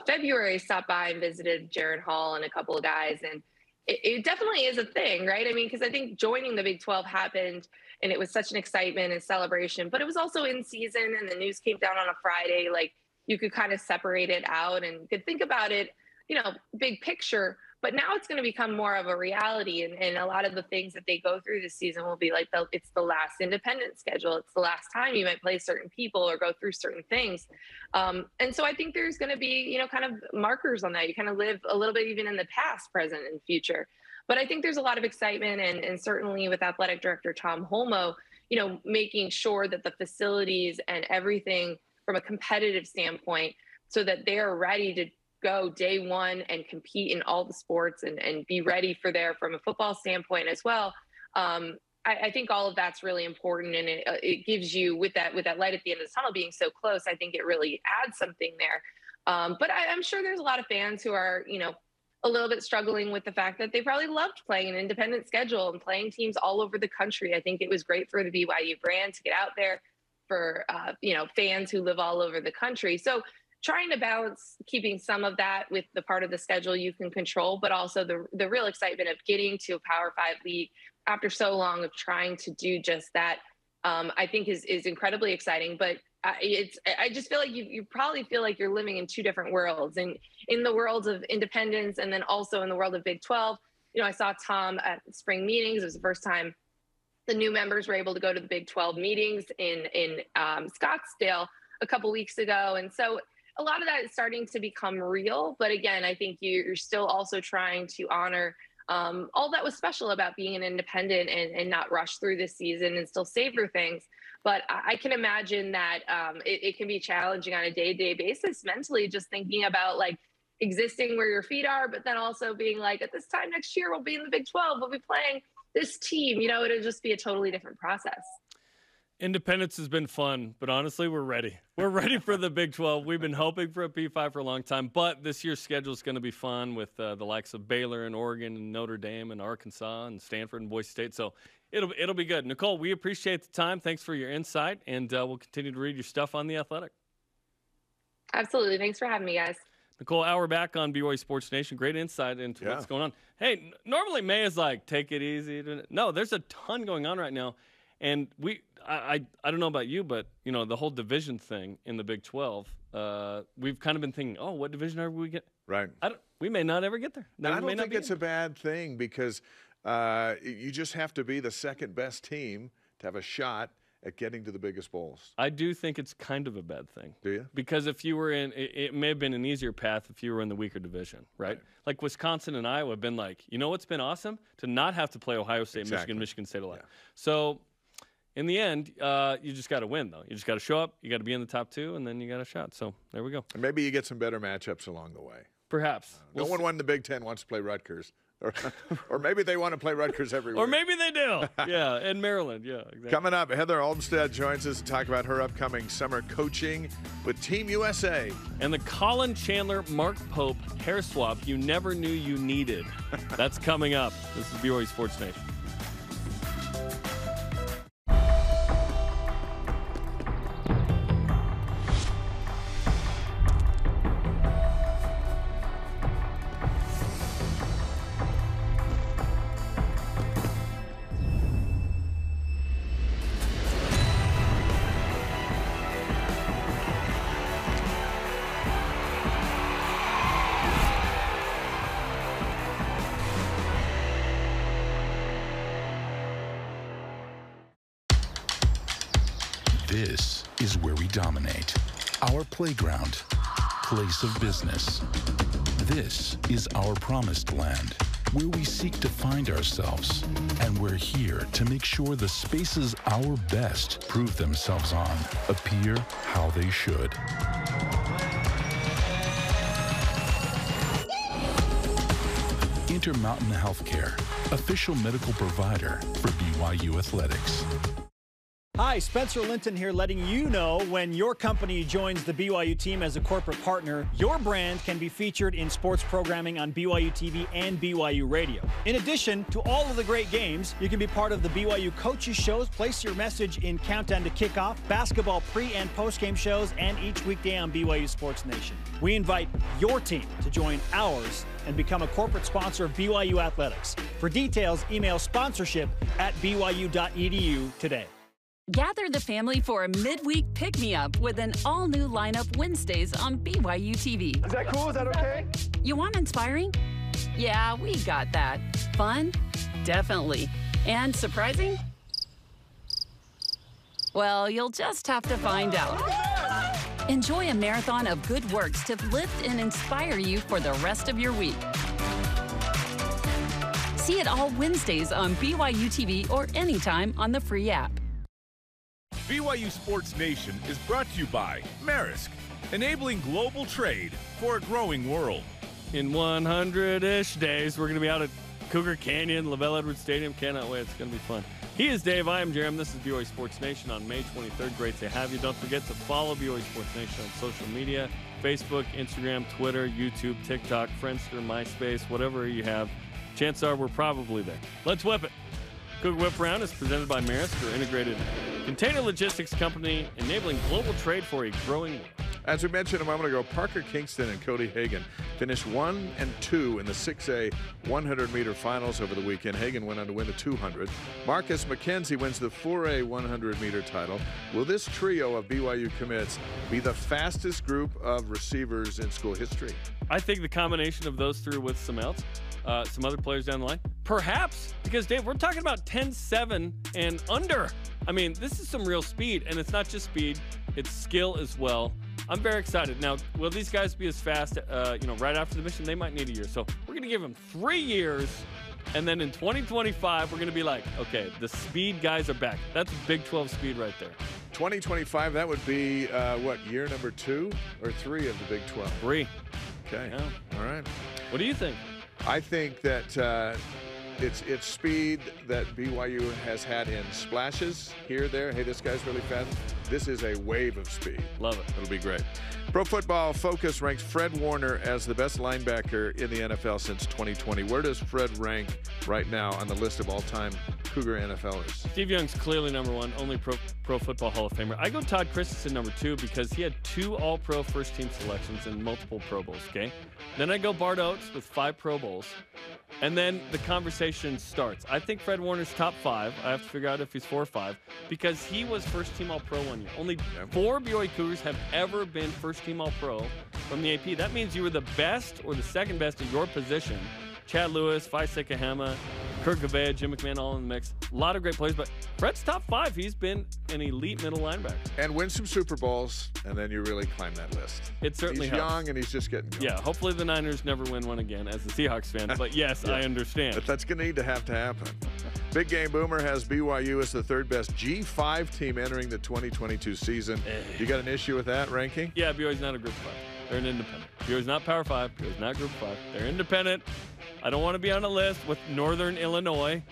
Speaker 10: February, stopped by and visited Jaron Hall and a couple of guys. And it definitely is a thing, right? I mean, because I think joining the Big 12 happened and it was such an excitement and celebration, but it was also in season and the news came down on a Friday. Like, you could kind of separate it out and could think about it, big picture, but now it's going to become more of a reality. And a lot of the things that they go through this season will be like, it's the last independent schedule. It's the last time you might play certain people or go through certain things. And so I think there's going to be, kind of markers on that. You kind of live a little bit even in the past, present, and future. But I think there's a lot of excitement, and certainly with athletic director Tom Holmoe, making sure that the facilities and everything from a competitive standpoint, so that they're ready to go day one and compete in all the sports and be ready for there from a football standpoint as well. I think all of that's really important, and it gives you with that light at the end of the tunnel being so close. I think it really adds something there. But I'm sure there's a lot of fans who are, a little bit struggling with the fact that they probably loved playing an independent schedule and playing teams all over the country. I think it was great for the BYU brand to get out there for, fans who live all over the country. So trying to balance keeping some of that with the part of the schedule you can control, but also the real excitement of getting to a Power 5 league after so long of trying to do just that, I think is incredibly exciting. But I just feel like you probably feel like you're living in two different worlds, and in the world of independence and then also in the world of Big 12. I saw Tom at spring meetings. It was the first time the new members were able to go to the Big 12 meetings in Scottsdale a couple weeks ago. And so a lot of that is starting to become real. But again, I think you're still also trying to honor all that was special about being an independent and not rush through this season and still savor things. But I can imagine that it can be challenging on a day-to-day basis mentally, just thinking about like existing where your feet are, but then also being like, at this time next year, we'll be in the Big 12, we'll be playing this team. It'll just be a totally different process.
Speaker 2: Independence has been fun, but honestly, we're ready. We're ready for the Big 12. We've been hoping for a P5 for a long time, but this year's schedule is going to be fun with the likes of Baylor and Oregon and Notre Dame and Arkansas and Stanford and Boise State. So it'll be good. Nicole, we appreciate the time. Thanks for your insight, and we'll continue to read your stuff on The Athletic.
Speaker 10: Absolutely. Thanks for having me, guys.
Speaker 2: Nicole Auerbach on BYU Sports Nation. Great insight into what's going on. Hey, normally May is like, take it easy. No, there's a ton going on right now. And I don't know about you, but, the whole division thing in the Big 12, we've kind of been thinking, oh, what division are we get?
Speaker 3: Right.
Speaker 2: We may not ever get there.
Speaker 3: I don't think it's a bad thing because you just have to be the second best team to have a shot at getting to the biggest bowls.
Speaker 2: I do think it's kind of a bad thing.
Speaker 3: Do you?
Speaker 2: Because if you were in, it may have been an easier path if you were in the weaker division, right? Like Wisconsin and Iowa have been like, what's been awesome? To not have to play Ohio State, Michigan State a lot. Yeah. So, in the end, you just got to win, though. You just got to show up. You got to be in the top 2, and then you got a shot. So there we go.
Speaker 3: And maybe you get some better matchups along the way.
Speaker 2: Perhaps.
Speaker 3: No one in the Big Ten wants to play Rutgers. Or maybe they want to play Rutgers every week.
Speaker 2: Or maybe they do. Yeah, in Maryland. Yeah, exactly.
Speaker 3: Coming up, Heather Olmstead joins us to talk about her upcoming summer coaching with Team USA.
Speaker 2: And the Colin Chandler, Mark Pope hair swap you never knew you needed. That's coming up. This is BYU Sports Nation.
Speaker 11: This is where we dominate. Our playground, place of business. This is our promised land, where we seek to find ourselves. And we're here to make sure the spaces our best prove themselves on appear how they should. Intermountain Healthcare, official medical provider for BYU Athletics.
Speaker 12: Hi, Spencer Linton here, letting you know when your company joins the BYU team as a corporate partner, your brand can be featured in sports programming on BYU TV and BYU Radio. In addition to all of the great games, you can be part of the BYU coaches shows, place your message in Countdown to Kickoff, basketball pre- and post-game shows, and each weekday on BYU Sports Nation. We invite your team to join ours and become a corporate sponsor of BYU Athletics. For details, email sponsorship@byu.edu today.
Speaker 13: Gather the family for a midweek pick-me-up with an all-new lineup Wednesdays on BYU TV.
Speaker 4: Is that cool? Is that okay?
Speaker 13: You want inspiring? Yeah, we got that. Fun? Definitely. And surprising? Well, you'll just have to find out. Enjoy a marathon of good works to lift and inspire you for the rest of your week. See it all Wednesdays on BYU TV or anytime on the free app.
Speaker 1: BYU Sports Nation is brought to you by Maersk, enabling global trade for a growing world.
Speaker 2: In 100-ish days, we're going to be out at Cougar Canyon, LaVelle Edwards Stadium. Cannot wait. It's going to be fun. He is Dave. I am Jarom. This is BYU Sports Nation on May 23rd. Great to have you. Don't forget to follow BYU Sports Nation on social media, Facebook, Instagram, Twitter, YouTube, TikTok, Friendster, MySpace, whatever you have. Chances are we're probably there. Let's whip it. Cougar Whip Round is presented by Maersk, your integrated container logistics company, enabling global trade for a growing world.
Speaker 3: As we mentioned a moment ago, Parker Kingston and Cody Hagan finished 1 and 2 in the 6A 100-meter finals over the weekend. Hagan went on to win the 200. Marcus McKenzie wins the 4A 100-meter title. Will this trio of BYU commits be the fastest group of receivers in school history?
Speaker 2: I think the combination of those three with some else, some other players down the line, perhaps, because, Dave, we're talking about 10-7 and under. I mean, this is some real speed, and it's not just speed, it's skill as well. I'm very excited. Now, will these guys be as fast, right after the mission? They might need a year. So we're going to give them 3 years, and then in 2025, we're going to be like, okay, the speed guys are back. That's Big 12 speed right there.
Speaker 3: 2025, that would be, year number 2 or 3 of the Big 12?
Speaker 2: 3.
Speaker 3: Okay.
Speaker 2: Yeah.
Speaker 3: All right.
Speaker 2: What do you think?
Speaker 3: I think that it's speed that BYU has had in splashes here, there. Hey, this guy's really fast. This is a wave of speed.
Speaker 2: Love it.
Speaker 3: It'll be great. Pro Football Focus ranks Fred Warner as the best linebacker in the NFL since 2020. Where does Fred rank right now on the list of all-time Cougar NFLers?
Speaker 2: Steve Young's clearly number 1, only Pro Football Hall of Famer. I go Todd Christensen number 2 because he had 2 All-Pro first-team selections and multiple Pro Bowls, okay? Then I go Bart Oates with 5 Pro Bowls. And then the conversation starts. I think Fred Warner's top 5. I have to figure out if he's 4 or 5 because he was first-team All-Pro 1 year. Only 4 BYU Cougars have ever been first-team All-Pro from the AP. That means you were the best or the second best at your position. Chad Lewis, Faisal Kahama, Kurt Gavea, Jim McMahon, all in the mix. A lot of great players, but Fred's top 5. He's been an elite middle linebacker.
Speaker 3: And win some Super Bowls, and then you really climb that list.
Speaker 2: It certainly
Speaker 3: He's
Speaker 2: helps.
Speaker 3: young, and he's just getting going.
Speaker 2: Yeah, hopefully the Niners never win one again as a Seahawks fan. But yes,
Speaker 3: Yeah.
Speaker 2: I understand.
Speaker 3: But that's going to need to happen. Big Game Boomer has BYU as the third best G5 team entering the 2022 season. You got an issue with that ranking?
Speaker 2: Yeah, BYU's not a Group 5. They're an independent. BYU's not Power 5. BYU's not Group 5. They're independent. I don't want to be on a list with Northern Illinois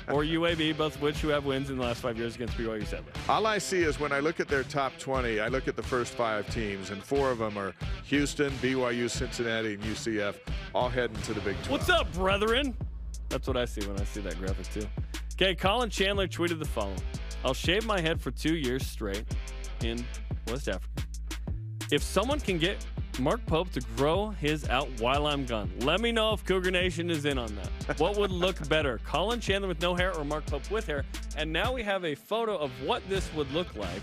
Speaker 2: or UAB, both of which who have wins in the last 5 years against BYU, sadly.
Speaker 3: All I see is when I look at their top 20, I look at the first 5 teams, and 4 of them are Houston, BYU, Cincinnati, and UCF, all heading to the Big 12.
Speaker 2: What's up, brethren? That's what I see when I see that graphic, too. Okay, Colin Chandler tweeted the following. I'll shave my head for 2 years straight in West Africa. If someone can get Mark Pope to grow his out while I'm gone, let me know if Cougar Nation is in on that. What would look better, Colin Chandler with no hair or Mark Pope with hair? And now we have a photo of what this would look like.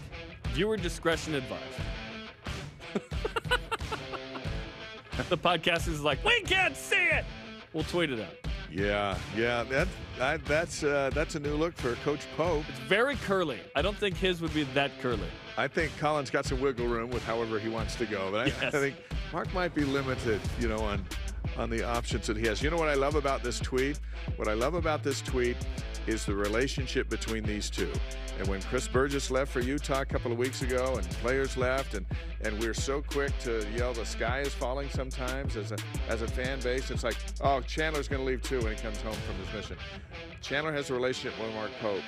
Speaker 2: Viewer discretion advised. The podcast is like, we can't see it. We'll tweet it out.
Speaker 3: Yeah, that's a new look for Coach Pope.
Speaker 2: It's very curly. I don't think his would be that curly.
Speaker 3: I think Colin's got some wiggle room with however he wants to go. But I think Mark might be limited, on the options that he has. You know what I love about this tweet? What I love about this tweet is the relationship between these two. And when Chris Burgess left for Utah a couple of weeks ago and players left, and we're so quick to yell the sky is falling sometimes as a fan base, it's like, oh, Chandler's going to leave too when he comes home from his mission. Chandler has a relationship with Mark Pope.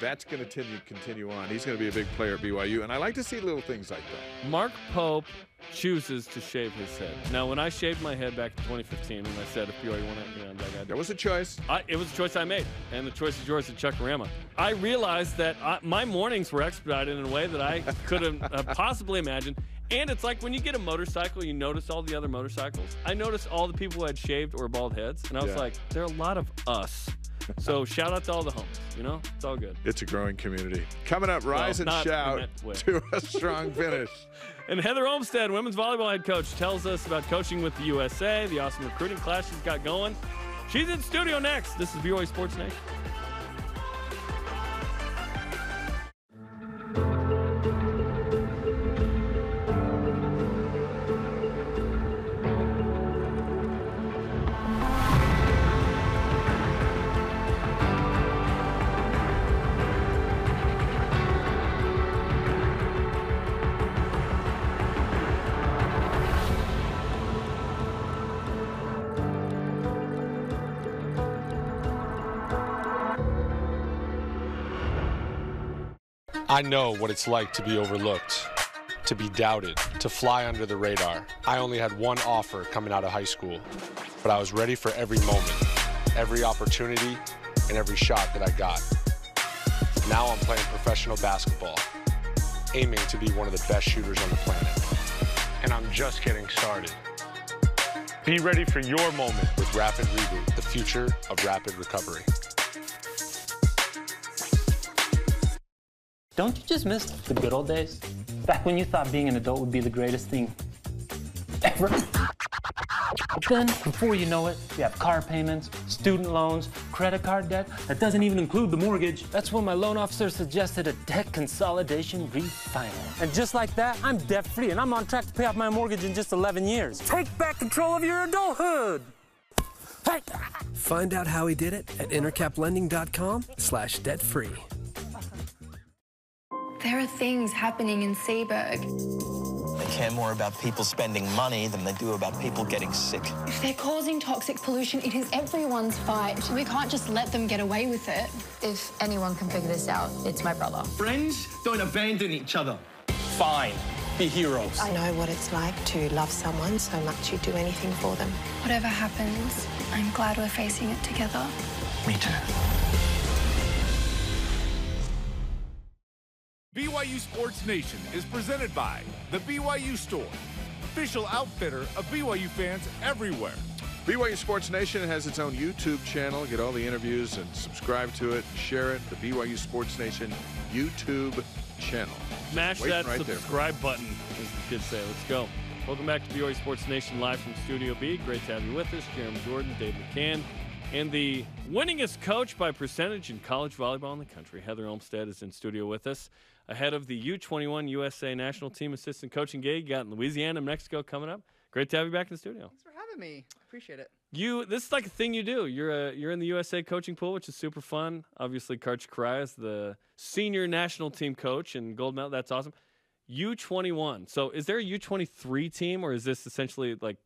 Speaker 3: That's going to continue on. He's going to be a big player at BYU, and I like to see little things like that.
Speaker 2: Mark Pope chooses to shave his head. Now, when I shaved my head back in 2015, and I said if BYU won that,
Speaker 3: there was a choice.
Speaker 2: It was a choice I made, and the choice is yours at Chuckarama. I realized that my mornings were expedited in a way that I couldn't possibly imagine. And it's like when you get a motorcycle, you notice all the other motorcycles. I noticed all the people who had shaved or bald heads, and I was like, there are a lot of us. So shout out to all the homies, it's all good.
Speaker 3: It's a growing community. Coming up, rise and shout to a strong finish.
Speaker 2: And Heather Olmstead, women's volleyball head coach, tells us about coaching with the USA, the awesome recruiting class she's got going. She's in studio next. This is BYU Sports Nation.
Speaker 14: I know what it's like to be overlooked, to be doubted, to fly under the radar. I only had one offer coming out of high school, but I was ready for every moment, every opportunity, and every shot that I got. Now I'm playing professional basketball, aiming to be one of the best shooters on the planet. And I'm just getting started. Be ready for your moment with Rapid Reboot, the future of rapid recovery.
Speaker 15: Don't you just miss the good old days? Back when you thought being an adult would be the greatest thing ever. But then, before you know it, you have car payments, student loans, credit card debt. That doesn't even include the mortgage. That's when my loan officer suggested a debt consolidation refinance. And just like that, I'm debt-free, and I'm on track to pay off my mortgage in just 11 years. Take back control of your adulthood. Hey.
Speaker 16: Find out how he did it at intercaplending.com/debt-free.
Speaker 17: There are things happening in Seaburg.
Speaker 18: They care more about people spending money than they do about people getting sick.
Speaker 17: If they're causing toxic pollution, it is everyone's fight. We can't just let them get away with it.
Speaker 19: If anyone can figure this out, it's my brother.
Speaker 9: Friends don't abandon each other. Fine. Be heroes.
Speaker 20: I know what it's like to love someone so much you'd do anything for them.
Speaker 17: Whatever happens, I'm glad we're facing it together.
Speaker 18: Me too.
Speaker 1: BYU Sports Nation is presented by the BYU Store, official outfitter of BYU fans everywhere.
Speaker 3: BYU Sports Nation has its own YouTube channel. Get all the interviews and subscribe to it. Share it. The BYU Sports Nation YouTube channel.
Speaker 2: Smash that subscribe button, as the kids say. Let's go. Welcome back to BYU Sports Nation live from Studio B. Great to have you with us. Jarom Jordan, Dave McCann, and the winningest coach by percentage in college volleyball in the country, Heather Olmstead, is in studio with us. Ahead of the U21 USA national team assistant coaching gig you got in Louisiana and Mexico coming up. Great to have you back in the studio.
Speaker 21: Thanks for having having me. Appreciate it.
Speaker 2: This is like a thing you do. You're in the USA coaching pool, which is super fun. Obviously, Coach Karai is the senior national team coach and gold medal. That's awesome. U21. So is there a U23 team, or is this essentially like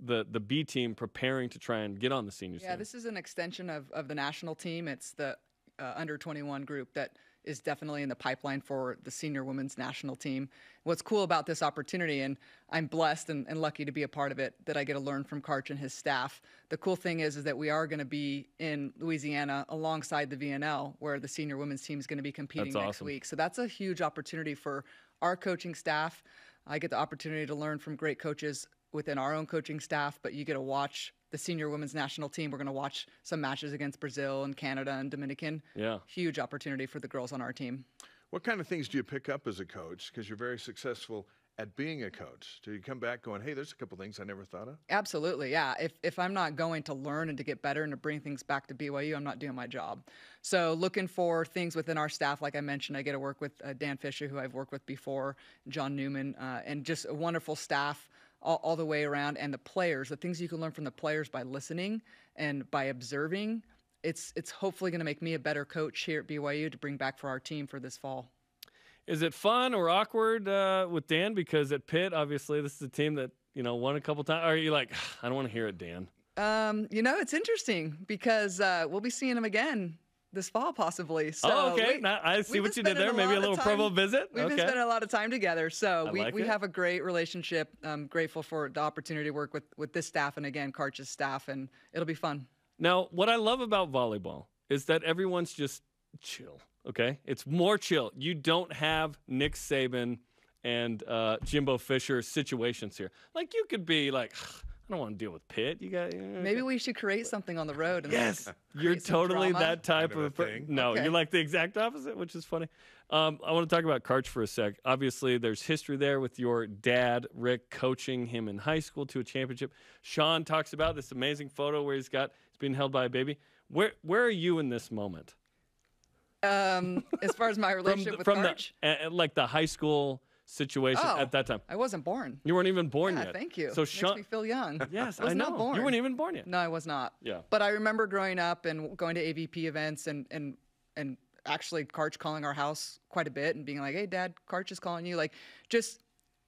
Speaker 2: the B team preparing to try and get on the senior team?
Speaker 21: Yeah, this is an extension of the national team. It's the under 21 group that is definitely in the pipeline for the senior women's national team. What's cool about this opportunity, and I'm blessed and lucky to be a part of it, that I get to learn from Karch and his staff. The cool thing is that we are going to be in Louisiana alongside the VNL, where the senior women's team is going to be competing next week. So that's a huge opportunity for our coaching staff. I get the opportunity to learn from great coaches within our own coaching staff, but you get to watch the senior women's national team. We're going to watch some matches against Brazil and Canada and Dominican.
Speaker 2: Yeah.
Speaker 21: Huge opportunity for the girls on our team.
Speaker 3: What kind of things do you pick up as a coach? Because you're very successful at being a coach. Do you come back going, hey, there's a couple things I never thought of?
Speaker 21: Absolutely, yeah. If I'm not going to learn and to get better and to bring things back to BYU, I'm not doing my job. So looking for things within our staff, like I mentioned, I get to work with Dan Fisher, who I've worked with before, John Newman, and just a wonderful staff all the way around. And the players, the things you can learn from the players by listening and by observing, it's hopefully going to make me a better coach here at BYU to bring back for our team for this fall.
Speaker 2: Is it fun or awkward with Dan? Because at Pitt, obviously, this is a team that, won a couple times. Or are you like, I don't want to hear it, Dan?
Speaker 21: It's interesting because we'll be seeing him again this fall, possibly. So
Speaker 2: okay. I see what you did there. Maybe a little Provo visit.
Speaker 21: We've been spending a lot of time together. So we
Speaker 2: it.
Speaker 21: have a great relationship. I'm grateful for the opportunity to work with this staff and, again, Karch's staff, and it'll be fun.
Speaker 2: Now, what I love about volleyball is that everyone's just chill, okay? It's more chill. You don't have Nick Saban and Jimbo Fisher situations here. Like, you could be like, I don't want to deal with Pitt. You got
Speaker 21: maybe we should create something on the road. And
Speaker 2: yes, you're totally that type of
Speaker 3: thing.
Speaker 2: No,
Speaker 21: okay.
Speaker 2: You're like the exact opposite, which is funny. I want to talk about Karch for a sec. Obviously, there's history there with your dad, Rick, coaching him in high school to a championship. Sean talks about this amazing photo where he's being held by a baby. Where are you in this moment?
Speaker 21: As far as my relationship with Karch?
Speaker 2: Like the high school situation at that time.
Speaker 21: I wasn't born.
Speaker 2: You weren't even born yet.
Speaker 21: Thank you.
Speaker 2: So
Speaker 21: Makes me feel young.
Speaker 2: Yes,
Speaker 21: I was not born.
Speaker 2: You weren't even born yet.
Speaker 21: No, I was not.
Speaker 2: Yeah.
Speaker 21: But I remember growing up and going to AVP events and actually Karch calling our house quite a bit and being like, hey, Dad, Karch is calling you. Like, just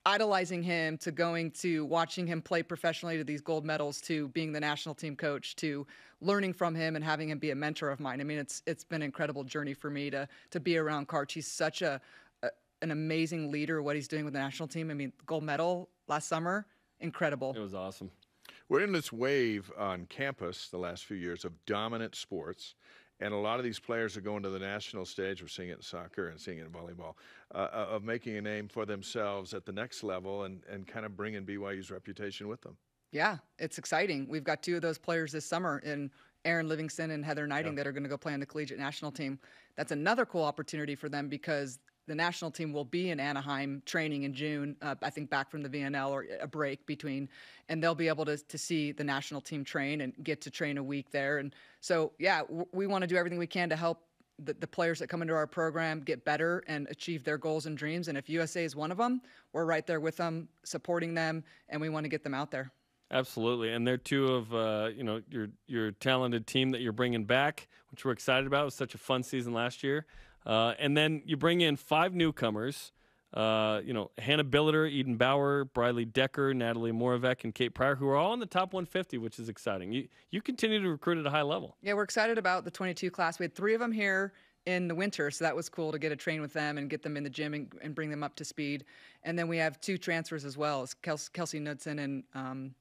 Speaker 21: idolizing him to going to watching him play professionally to these gold medals to being the national team coach to learning from him and having him be a mentor of mine. I mean, it's been an incredible journey for me to be around Karch. He's such an amazing leader, what he's doing with the national team. I mean, gold medal last summer, incredible.
Speaker 2: It was awesome.
Speaker 3: We're in this wave on campus the last few years of dominant sports, and a lot of these players are going to the national stage. We're seeing it in soccer and seeing it in volleyball, of making a name for themselves at the next level and kind of bringing BYU's reputation with them.
Speaker 21: Yeah, it's exciting. We've got two of those players this summer in Aaron Livingston and Heather Knighting that are going to go play on the collegiate national team. That's another cool opportunity for them because the national team will be in Anaheim training in June, I think back from the VNL or a break between, and they'll be able to see the national team train and get to train a week there. And so, yeah, we want to do everything we can to help the players that come into our program get better and achieve their goals and dreams. And if USA is one of them, we're right there with them, supporting them, and we want to get them out there.
Speaker 2: Absolutely, and they're two of your talented team that you're bringing back, which we're excited about. It was such a fun season last year. And then you bring in 5 newcomers, Hannah Billiter, Eden Bauer, Briley Decker, Natalie Moravec, and Kate Pryor, who are all in the top 150, which is exciting. You continue to recruit at a high level.
Speaker 21: Yeah, we're excited about the 22 class. We had 3 of them here in the winter, so that was cool to get to train with them and get them in the gym and bring them up to speed. And then we have 2 transfers as well, Kelsey Knudsen and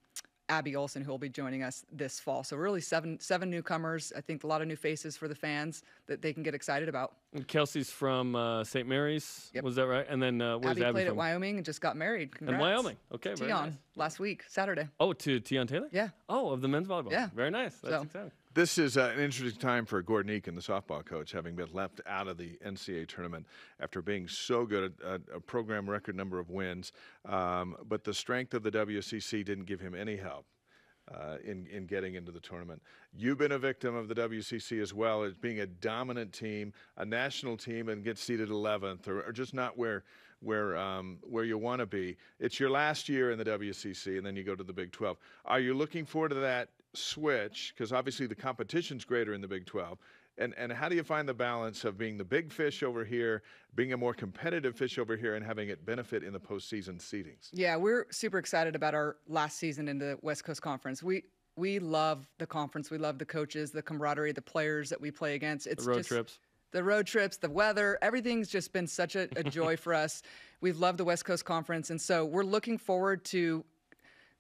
Speaker 21: Abby Olson, who will be joining us this fall. So really 7 newcomers. I think a lot of new faces for the fans that they can get excited about.
Speaker 2: And Kelsey's from St. Mary's,
Speaker 21: yep.
Speaker 2: Was that right? And then where's Abby
Speaker 21: played
Speaker 2: from?
Speaker 21: At Wyoming and just got married. Congrats.
Speaker 2: In Wyoming, okay, very
Speaker 21: Tion,
Speaker 2: nice.
Speaker 21: last week, Saturday.
Speaker 2: Oh, to Tion Taylor?
Speaker 21: Yeah.
Speaker 2: Oh, of the men's volleyball.
Speaker 21: Yeah.
Speaker 2: Very nice. That's exciting.
Speaker 3: This is an interesting time for Gordon Eakin, the softball coach, having been left out of the NCAA tournament after being so good at a program record number of wins. But the strength of the WCC didn't give him any help. in getting into the tournament. You've been a victim of the WCC as well as being a dominant team, a national team, and get seated 11th or just not where you want to be. It's your last year in the WCC, and then you go to the Big 12. Are you looking forward to that switch? Because obviously the competition's greater in the Big 12. And how do you find the balance of being the big fish over here, being a more competitive fish over here, and having it benefit in the postseason seedings?
Speaker 21: Yeah, we're super excited about our last season in the West Coast Conference. We love the conference. We love the coaches, the camaraderie, the players that we play against. It's
Speaker 2: the road trips.
Speaker 21: The road trips, the weather, everything's just been such a joy for us. We've loved the West Coast Conference, and so we're looking forward to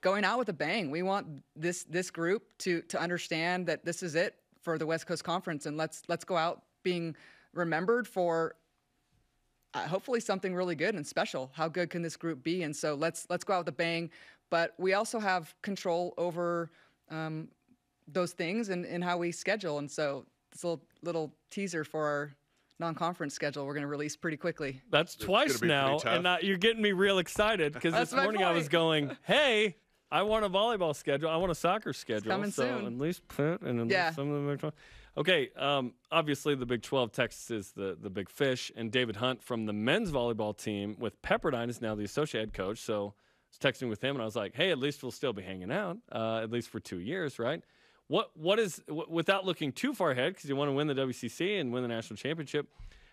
Speaker 21: going out with a bang. We want this group to understand that this is it for the West Coast Conference, and let's go out being remembered for hopefully something really good and special. How good can this group be? And so let's go out with a bang. But we also have control over those things and how we schedule. And so it's a little teaser for our non-conference schedule we're going to release pretty quickly.
Speaker 2: That's twice now, and you're getting me real excited because this morning I was going, hey, I want a volleyball schedule. I want a soccer schedule.
Speaker 21: Coming soon.
Speaker 2: At least put and at least some of the Big 12. Okay, obviously the Big 12, Texas is the big fish, and David Hunt from the men's volleyball team with Pepperdine is now the associate head coach. So I was texting with him, and I was like, hey, at least we'll still be hanging out, at least for 2 years, right? What is, without looking too far ahead, because you want to win the WCC and win the national championship,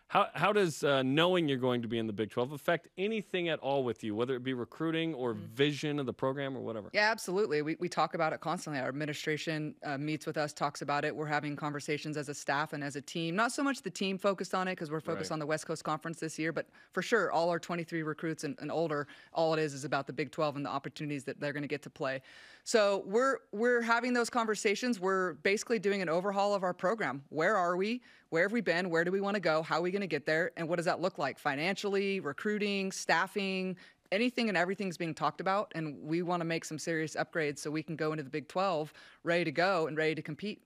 Speaker 2: how does knowing you're going to be in the Big 12 affect anything at all with you, whether it be recruiting or vision of the program or whatever?
Speaker 21: Yeah, absolutely. We talk about it constantly. Our administration meets with us, talks about it. We're having conversations as a staff and as a team. Not so much the team focused on it because we're focused on the West Coast Conference this year, but for sure, all our 23 recruits and older, all it is about the Big 12 and the opportunities that they're going to get to play. So we're having those conversations. We're basically doing an overhaul of our program. Where are we? Where have we been? Where do we want to go? How are we going to get there? And what does that look like financially, recruiting, staffing, anything and everything's being talked about. And we want to make some serious upgrades so we can go into the Big 12 ready to go and ready to compete.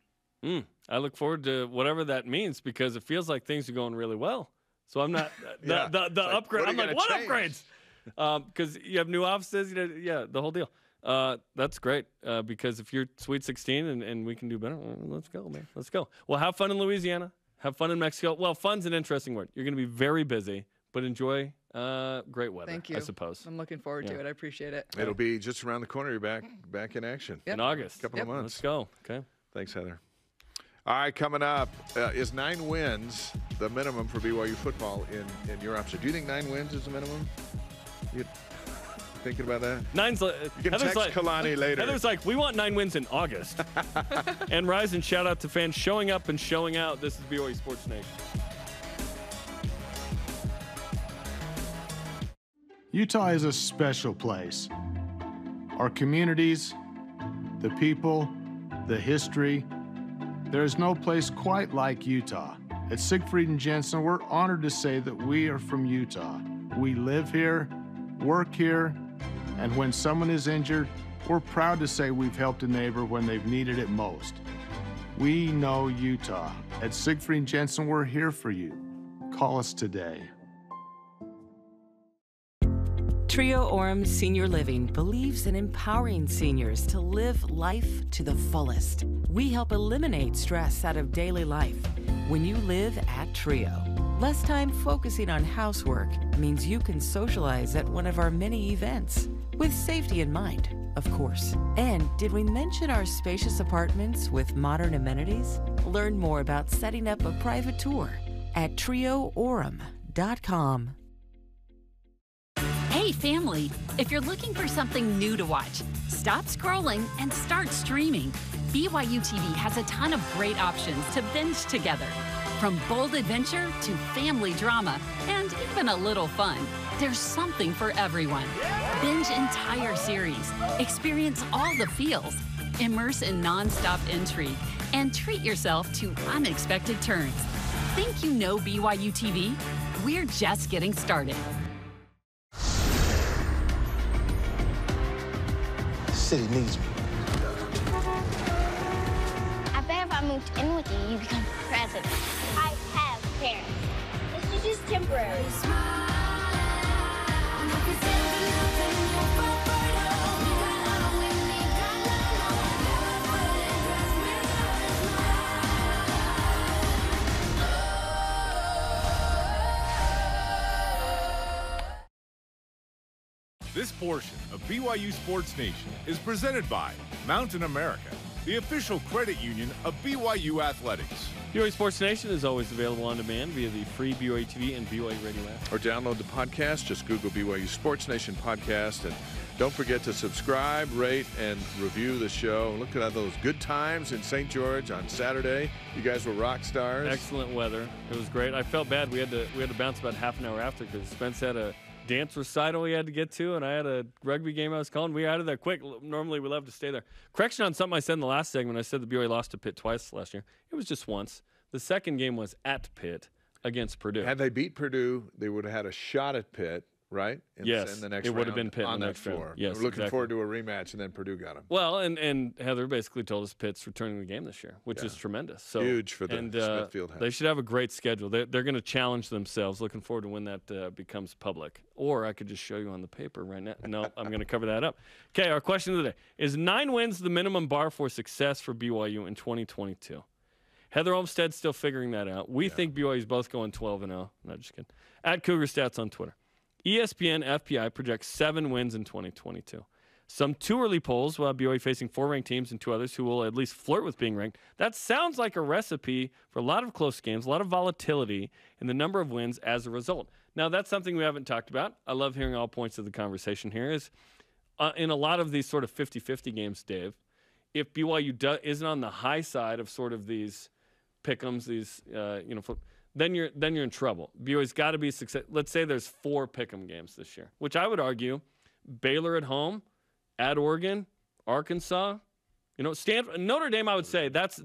Speaker 2: I look forward to whatever that means because it feels like things are going really well. So I'm not the upgrade. I'm like, what upgrades? Because you have new offices, the whole deal. That's great because if you're Sweet 16 and we can do better, let's go, man. Let's go. Well, have fun in Louisiana. Have fun in Mexico. Well, fun's an interesting word. You're going to be very busy, but enjoy great weather,
Speaker 21: Thank you.
Speaker 2: I suppose.
Speaker 21: I'm looking forward to it. I appreciate it.
Speaker 3: It'll be just around the corner. You're back in action.
Speaker 2: In August.
Speaker 3: Couple of months.
Speaker 2: Let's go. Okay.
Speaker 3: Thanks, Heather. All right, coming up, is 9 wins the minimum for BYU football in your option? Do you think 9 wins is the minimum? You thinking about that?
Speaker 2: 9's
Speaker 3: you can
Speaker 2: Heather's
Speaker 3: text Kalani later.
Speaker 2: Heather's like, we want 9 wins in August. And rise and shout out to fans showing up and showing out. This is BYU Sports Nation.
Speaker 6: Utah is a special place. Our communities, the people, the history. There is no place quite like Utah. At Siegfried and Jensen, we're honored to say that we are from Utah. We live here, work here, and when someone is injured, we're proud to say we've helped a neighbor when they've needed it most. We know Utah. At Siegfried and Jensen, we're here for you. Call us today.
Speaker 22: Trio Orem Senior Living believes in empowering seniors to live life to the fullest. We help eliminate stress out of daily life when you live at Trio. Less time focusing on housework means you can socialize at one of our many events, with safety in mind, of course. And did we mention our spacious apartments with modern amenities? Learn more about setting up a private tour at trioorem.com.
Speaker 13: Hey family, if you're looking for something new to watch, stop scrolling and start streaming. BYU TV has a ton of great options to binge together. From bold adventure to family drama and even a little fun, there's something for everyone. Binge entire series, experience all the feels, immerse in non-stop intrigue, and treat yourself to unexpected turns. Think you know BYU TV? We're just getting started.
Speaker 23: The city needs me.
Speaker 24: I bet if I moved in with you, you become president. I have parents. This is just temporary.
Speaker 1: This portion of BYU Sports Nation is presented by Mountain America, the official credit union of BYU Athletics.
Speaker 2: BYU Sports Nation is always available on demand via the free BYU TV and BYU Radio app.
Speaker 3: Or download the podcast. Just Google BYU Sports Nation podcast. And don't forget to subscribe, rate, and review the show. Look at those good times in St. George on Saturday. You guys were rock stars.
Speaker 2: Excellent weather. It was great. I felt bad. We had to bounce about half an hour after because Spence had a dance recital he had to get to, and I had a rugby game I was calling. We were out of there quick. Normally we love to stay there. Correction on something I said in the last segment. I said the BYU lost to Pitt twice last year. It was just once. The second game was at Pitt against Purdue.
Speaker 3: Had they beat Purdue, they would have had a shot at Pitt, right?
Speaker 2: Yes,
Speaker 3: in the next
Speaker 2: it would have been
Speaker 3: round
Speaker 2: Pitt
Speaker 3: on
Speaker 2: in the
Speaker 3: that
Speaker 2: next
Speaker 3: floor.
Speaker 2: round. Yes,
Speaker 3: We're looking
Speaker 2: exactly.
Speaker 3: forward to a rematch, and then Purdue got them.
Speaker 2: Well, and Heather basically told us Pitt's returning the game this year, which is tremendous. So
Speaker 3: huge for the Smithfield House.
Speaker 2: They should have a great schedule. They're going to challenge themselves. Looking forward to when that becomes public. Or I could just show you on the paper right now. No, I'm going to cover that up. Okay, our question of the day. Is 9 wins the minimum bar for success for BYU in 2022? Heather Olmstead still figuring that out. We think BYU is both going 12-0. No, just kidding. At Cougar Stats on Twitter. ESPN FPI projects 7 wins in 2022. Some too early polls will have BYU facing 4 ranked teams and 2 others who will at least flirt with being ranked. That sounds like a recipe for a lot of close games, a lot of volatility in the number of wins as a result. Now, that's something we haven't talked about. I love hearing all points of the conversation here. Is in a lot of these sort of 50-50 games, Dave, if BYU isn't on the high side of sort of these pick'ems, these then you're in trouble. BYU's got to be success. Let's say there's 4 pick'em games this year, which I would argue Baylor at home, at Oregon, Arkansas, Stanford, Notre Dame. I would say that's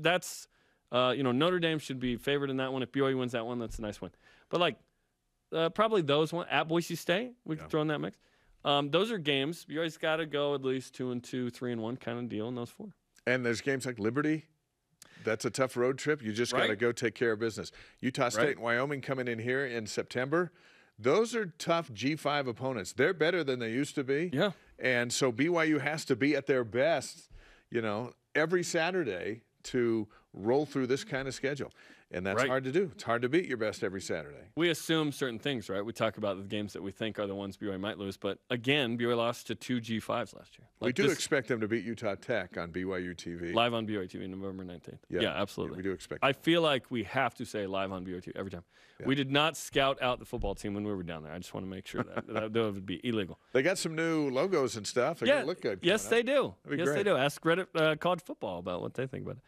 Speaker 2: Notre Dame should be favored in that one. If BYU wins that one, that's a nice win. But probably those one at Boise State, we could throw in that mix. Those are games BYU's got to go at least 2-2, 3-1 kind of deal in those 4.
Speaker 3: And there's games like Liberty. That's a tough road trip. You just got to go take care of business. Utah State and Wyoming coming in here in September. Those are tough G5 opponents. They're better than they used to be.
Speaker 2: Yeah.
Speaker 3: And so BYU has to be at their best, every Saturday to roll through this kind of schedule. And that's hard to do. It's hard to beat your best every Saturday.
Speaker 2: We assume certain things, right? We talk about the games that we think are the ones BYU might lose. But, again, BYU lost to 2 G5s last year.
Speaker 3: We do expect them to beat Utah Tech on BYU TV.
Speaker 2: Live on BYU TV November 19th. Yeah, absolutely.
Speaker 3: We do expect
Speaker 2: I feel like we have to say live on BYU TV every time. Yeah. We did not scout out the football team when we were down there. I just want to make sure that would be illegal.
Speaker 3: They got some new logos and stuff. They're going to look good.
Speaker 2: Yes, they do.
Speaker 3: Yes,
Speaker 2: they do. Ask Reddit College Football about what they think about it.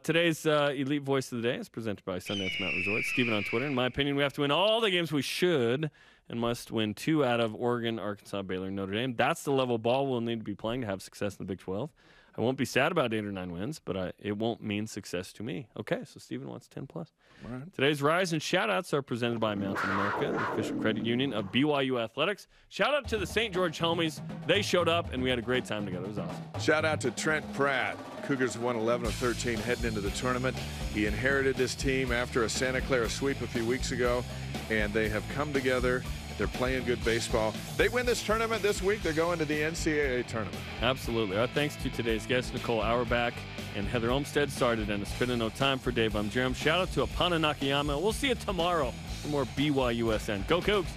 Speaker 2: Today's Elite Voice of the Day is presented by Sundance Mountain Resort. Steven on Twitter. In my opinion, we have to win all the games we should and must win 2 out of Oregon, Arkansas, Baylor, and Notre Dame. That's the level of ball we'll need to be playing to have success in the Big 12. I won't be sad about 8 or 9 wins, but it won't mean success to me. Okay, so Steven wants 10+. All right. Today's Rise and Shoutouts are presented by Mountain America, the official credit union of BYU Athletics. Shout out to the St. George homies. They showed up, and we had a great time together. It was awesome.
Speaker 3: Shout out to Trent Pratt. Cougars have won 11 of 13 heading into the tournament. He inherited this team after a Santa Clara sweep a few weeks ago, and they have come together. They're playing good baseball. They win this tournament this week, they're going to the NCAA tournament.
Speaker 2: Absolutely. Our thanks to today's guests, Nicole Auerbach and Heather Olmstead. Sorry to end a spin in no time for Dave. I'm Jarom. Shout out to Apana Nakayama. We'll see you tomorrow for more BYUSN. Go Cougs!